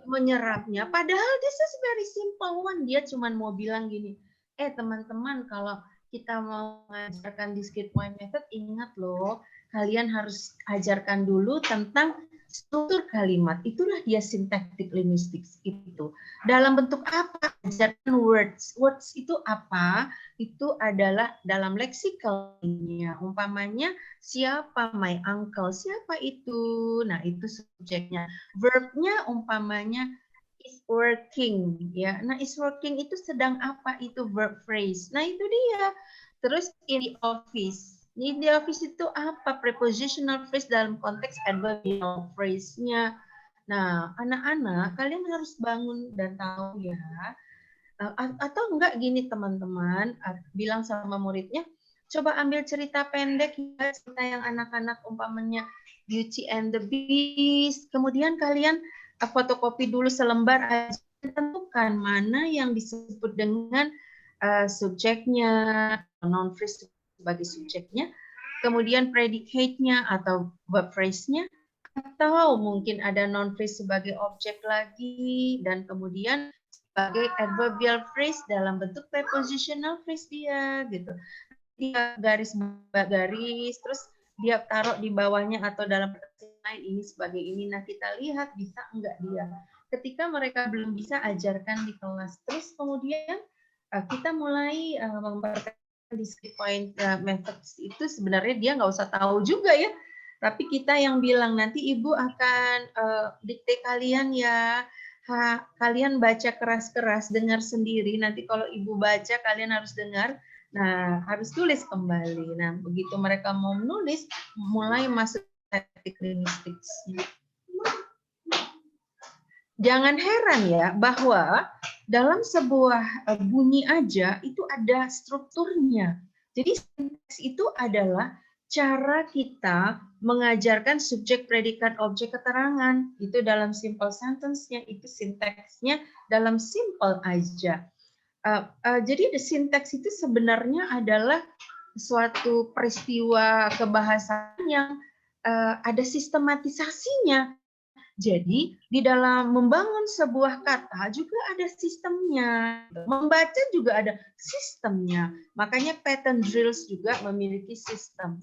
Speaker 2: menyerapnya. Padahal this is very simple one. Dia cuman mau bilang gini, teman-teman, kalau kita mau mengajarkan discrete point method, ingat loh, kalian harus ajarkan dulu tentang struktur kalimat, itulah dia syntactic linguistics itu. Dalam bentuk apa? Ajarkan words. Words itu apa? Itu adalah dalam lexikalnya. Umpamanya siapa? My uncle. Siapa itu? Nah, itu subjeknya. Verbnya umpamanya is working, ya. Nah, is working itu sedang apa? Itu verb phrase. Nah, itu dia. Terus in the office. In the office itu apa? Prepositional phrase dalam konteks adverbial phrase-nya. Nah, anak-anak, kalian harus bangun dan tahu ya. Atau enggak gini teman-teman, bilang sama muridnya, coba ambil cerita pendek, ya, cerita yang anak-anak umpamanya Beauty and the Beast. Kemudian kalian fotokopi dulu selembar, tentukan mana yang disebut dengan subjeknya, noun phrase sebagai subjeknya, kemudian predicate-nya atau verb phrase-nya, atau mungkin ada noun phrase sebagai objek lagi, dan kemudian sebagai adverbial phrase dalam bentuk prepositional phrase dia gitu. Dia garis, terus dia taruh di bawahnya atau dalam lain ini sebagai ini. Nah, kita lihat bisa enggak dia. Ketika mereka belum bisa, ajarkan di kelas. Terus kemudian kita mulai memperkenalkan discrete point methods itu sebenarnya dia nggak usah tahu juga ya. Tapi kita yang bilang nanti ibu akan dikte kalian ya. Kalian baca keras-keras, dengar sendiri. Nanti kalau ibu baca kalian harus dengar. Nah, harus tulis kembali. Nah, begitu mereka mau menulis, mulai masuk syntactic linguistics. Jangan heran ya bahwa dalam sebuah bunyi aja itu ada strukturnya. Jadi sintaks itu adalah cara kita mengajarkan subjek, predikat, objek, keterangan. Itu dalam simple sentence-nya, itu sintaksnya dalam simple aja. Jadi the syntax itu sebenarnya adalah suatu peristiwa kebahasaan yang ada sistematisasinya. Jadi di dalam membangun sebuah kata juga ada sistemnya, membaca juga ada sistemnya. Makanya pattern drills juga memiliki sistem.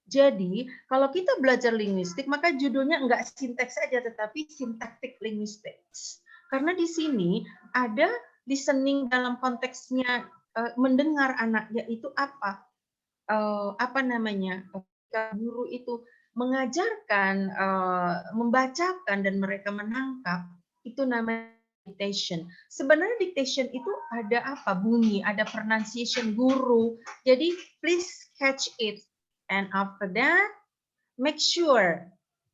Speaker 2: Jadi kalau kita belajar linguistik, maka judulnya enggak sinteks saja, tetapi syntactic linguistics. Karena di sini ada listening dalam konteksnya mendengar anak, yaitu apa? Apa namanya? Guru itu mengajarkan, membacakan, dan mereka menangkap, itu namanya dictation. Sebenarnya dictation itu ada apa? Bunyi, ada pronunciation guru. Jadi please catch it. And after that, make sure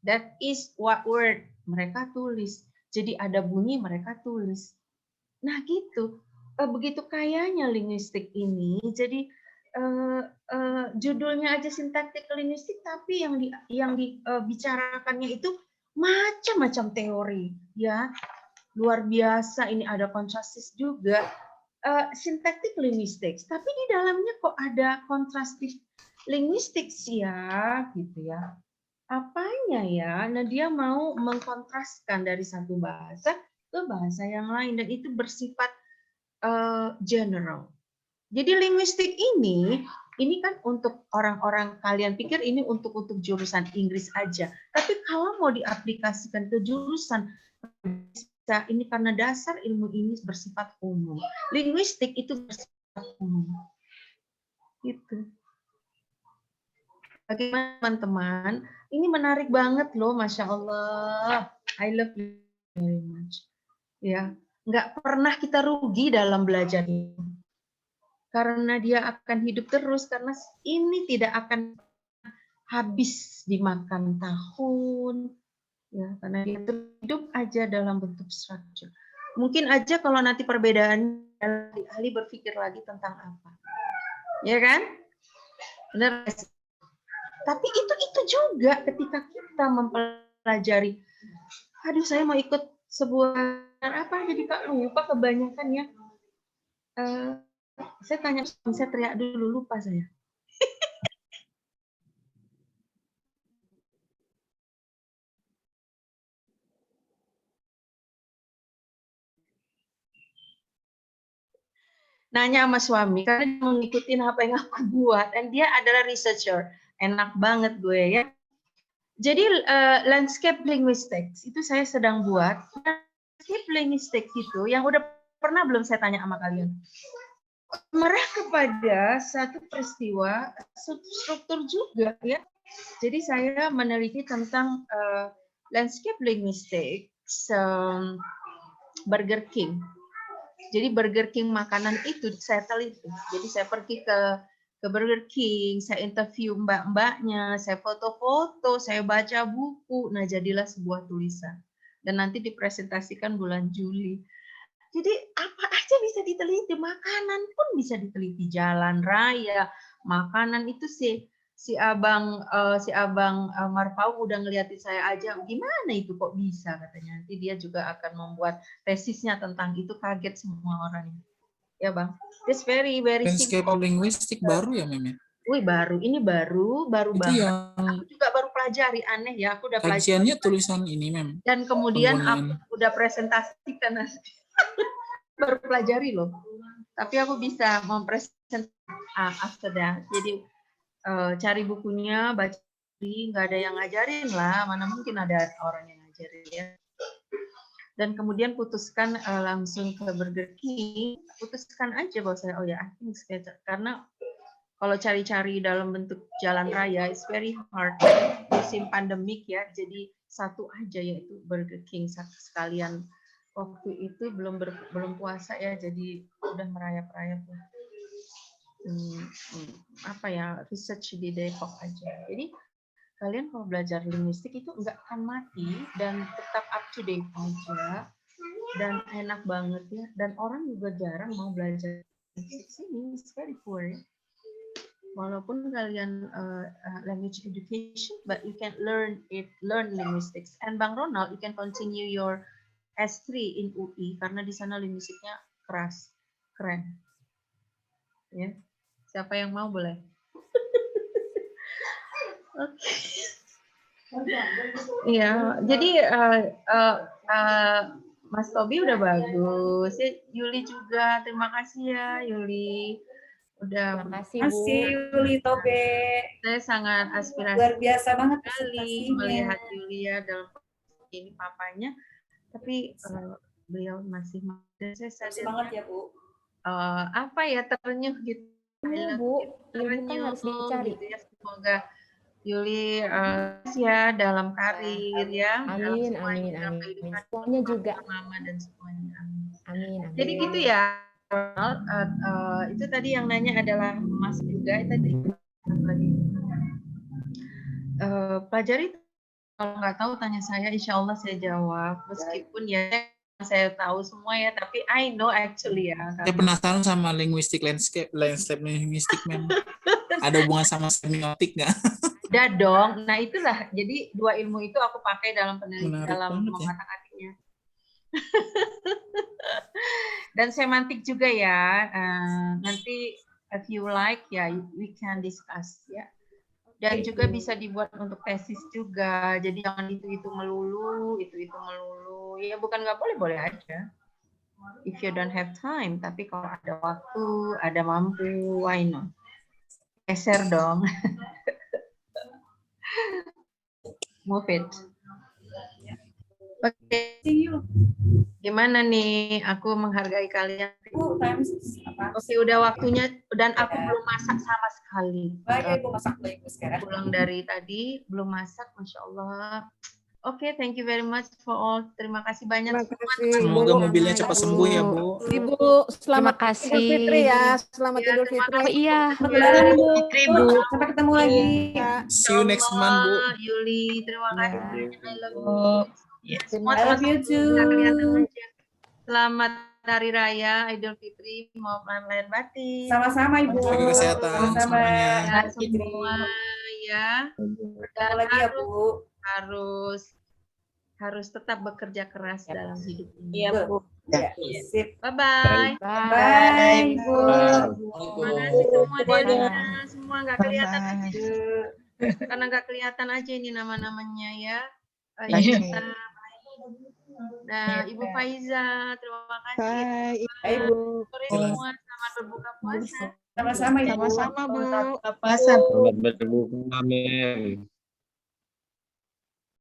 Speaker 2: that is what word mereka tulis. Jadi ada bunyi mereka tulis. Nah gitu. Begitu kayanya linguistik ini. Jadi judulnya aja sintaktik linguistik, tapi yang dibicarakannya itu macam-macam teori, ya, luar biasa. Ini ada kontrastif juga, sintaktik linguistik, tapi di dalamnya kok ada kontrastif linguistik ya, gitu ya. Apanya ya? Nah, dia mau mengkontraskan dari satu bahasa ke bahasa yang lain, dan itu bersifat general. Jadi linguistik ini kan untuk orang-orang, kalian pikir ini untuk jurusan Inggris aja. Tapi kalau mau diaplikasikan ke jurusan, ini karena dasar ilmu ini bersifat umum. Linguistik itu bersifat umum. Gitu. Bagaimana teman-teman? Ini menarik banget loh, Masya Allah. I love you very much. Ya, nggak pernah kita rugi dalam belajar ini. Karena dia akan hidup terus, karena ini tidak akan habis dimakan tahun, ya, karena dia hidup aja dalam bentuk struktur. Mungkin aja kalau nanti perbedaan, ahli berpikir lagi tentang apa, ya kan? Benar. Tapi itu juga ketika kita mempelajari, aduh saya mau ikut sebuah apa, jadi Kak lupa kebanyakan ya. Saya tanya, saya teriak dulu, lupa saya. Nanya sama suami, karena dia mengikuti apa yang aku buat, dan dia adalah researcher. Enak banget gue ya. Jadi landscape linguistics itu saya sedang buat. Landscape linguistics itu yang udah pernah belum saya tanya sama kalian. Merah kepada satu peristiwa struktur juga ya. Jadi saya meneliti tentang landscape linguistics Burger King. Jadi Burger King makanan itu saya teliti. Jadi saya pergi ke Burger King, saya interview mbak-mbaknya, saya foto-foto, saya baca buku. Nah, jadilah sebuah tulisan. Dan nanti dipresentasikan bulan Juli. Jadi apa aja bisa diteliti, makanan pun bisa diteliti, jalan raya, makanan itu si abang Marpau udah ngeliatin saya aja, gimana itu kok bisa katanya. Nanti dia juga akan membuat tesisnya tentang itu, kaget semua orang. Ya bang, it's very
Speaker 5: Landscape
Speaker 2: simple.
Speaker 5: linguistik baru ya Mem ya?
Speaker 2: Wih baru, ini baru
Speaker 5: Itu
Speaker 2: banget.
Speaker 5: yang
Speaker 2: Aku juga baru pelajari, aneh ya, aku udah pelajari.
Speaker 5: kajiannya tulisan ini Mem.
Speaker 2: Dan kemudian
Speaker 5: Penggunaan.
Speaker 2: aku udah presentasikan nanti. Baru pelajari loh. Tapi aku bisa mempresentasikan after that. Jadi cari bukunya, baca, nggak ada yang ngajarin lah. Mana mungkin ada orang yang ngajarin ya. Dan kemudian putuskan langsung ke Burger King, putuskan aja bahwa saya, oh ya, I think it's better. Karena kalau cari-cari dalam bentuk jalan raya, it's very hard. Musim pandemik ya, jadi satu aja yaitu Burger King sekalian. Waktu itu belum puasa ya, jadi udah merayap-rayap. Apa ya, research di Depok aja. Jadi kalian kalau belajar linguistik itu nggak akan mati dan tetap up to date aja dan enak banget ya, dan orang juga jarang mau belajar linguistik sini, it's very poor ya. Walaupun kalian language education, but you can learn linguistics. And Bang Ronald, you can continue your S3 in UI karena di sana linguistiknya keren ya. Siapa yang mau boleh. Oke. Iya, jadi Mas Tobi udah bagus. Yuli juga, terima kasih ya Yuli. Udah.
Speaker 4: Terima kasih Bu.
Speaker 3: Masih Yuli Tobe.
Speaker 2: Saya sangat aspirasi
Speaker 3: Luar biasa banget
Speaker 2: sekali
Speaker 3: presentasinya.
Speaker 2: melihat Yulia dalam ini papanya. Tapi beliau masih muda. Saya sadar
Speaker 3: Semangat ya Bu.
Speaker 2: apa ya, terenyuh gitu.
Speaker 4: Iya Bu, ilmu kan harus dicari.
Speaker 2: Gitu ya. Semoga Yuli ya dalam karir ya.
Speaker 4: Amin,
Speaker 2: dalam
Speaker 4: amin,
Speaker 2: dalam
Speaker 4: amin.
Speaker 2: kehidupan
Speaker 4: Semuanya juga.
Speaker 2: mama dan semuanya. Amin.
Speaker 4: Amin, amin.
Speaker 2: Jadi gitu ya. Itu tadi yang nanya adalah Mas juga tadi. Pelajari, kalau nggak tahu tanya saya, insya Allah saya jawab. Meskipun ya saya tahu semua ya, tapi I know actually ya.
Speaker 5: Saya penasaran sama linguistik landscape linguistik Mem. Ada hubungan sama semiotik nggak?
Speaker 2: Ada dong. Nah itulah. Jadi dua ilmu itu aku pakai dalam penelitian,
Speaker 5: Menarik
Speaker 2: dalam
Speaker 5: banget ya.
Speaker 2: mengotak-atiknya. Dan semantik juga ya. Nanti if you like ya, we can discuss ya. Dan juga bisa dibuat untuk tesis juga. Jadi jangan itu melulu, itu melulu. Ya bukan nggak boleh, boleh aja. If you don't have time, tapi kalau ada waktu, ada mampu, why not? Geser dong. Move it. Oke.
Speaker 3: See you.
Speaker 2: Gimana nih? Aku menghargai kalian.
Speaker 3: Bu, times apa?
Speaker 2: Oke, udah waktunya dan aku belum masak sama sekali.
Speaker 3: Baik, Ibu masak dulu Ibu sekarang.
Speaker 2: Pulang dari tadi belum masak, Masya Allah. Oke, thank you very much for all. Terima kasih banyak.
Speaker 7: Terima kasih,
Speaker 5: Semoga
Speaker 7: Bu.
Speaker 5: mobilnya cepat sembuh ya Bu.
Speaker 7: Ibu,
Speaker 4: Terima
Speaker 7: selamat
Speaker 4: kasih.
Speaker 7: Idul Fitri ya. Selamat
Speaker 2: Ya,
Speaker 7: Idul
Speaker 2: terima
Speaker 7: Fitri.
Speaker 4: Oh iya,
Speaker 3: Selamat lebaran Ibu.
Speaker 2: Ibu.
Speaker 3: Sampai ketemu lagi.
Speaker 7: Ya.
Speaker 5: See you next month Bu.
Speaker 2: Yuli, terima kasih. I love you. Ya, semua
Speaker 3: I love you too.
Speaker 2: nggak kelihatan aja. Selamat Hari Raya Idul Fitri, mau lahir batin.
Speaker 3: Sama-sama Ibu.
Speaker 5: Jaga kesehatan
Speaker 3: Sama-sama.
Speaker 5: semuanya.
Speaker 2: Dan semua ya. Dan
Speaker 3: Ketemu lagi ya Bu.
Speaker 2: harus tetap bekerja keras dalam hidup ini.
Speaker 3: Iya Bu. Ya. Sip.
Speaker 2: Bye bye.
Speaker 3: Bye Ibu.
Speaker 2: Terima kasih semua
Speaker 3: Semuanya.
Speaker 2: Dena. Semua nggak kelihatan aja. Karena nggak kelihatan aja ini nama-namanya ya. Yunita. Nah, Ibu Faiza, terima kasih.
Speaker 7: Bye.
Speaker 3: Bye Ibu.
Speaker 2: Sore semua, selamat berbuka puasa.
Speaker 3: Sama-sama Ibu.
Speaker 7: Sama-sama, Bu.
Speaker 1: Selamat berbuka. Amin.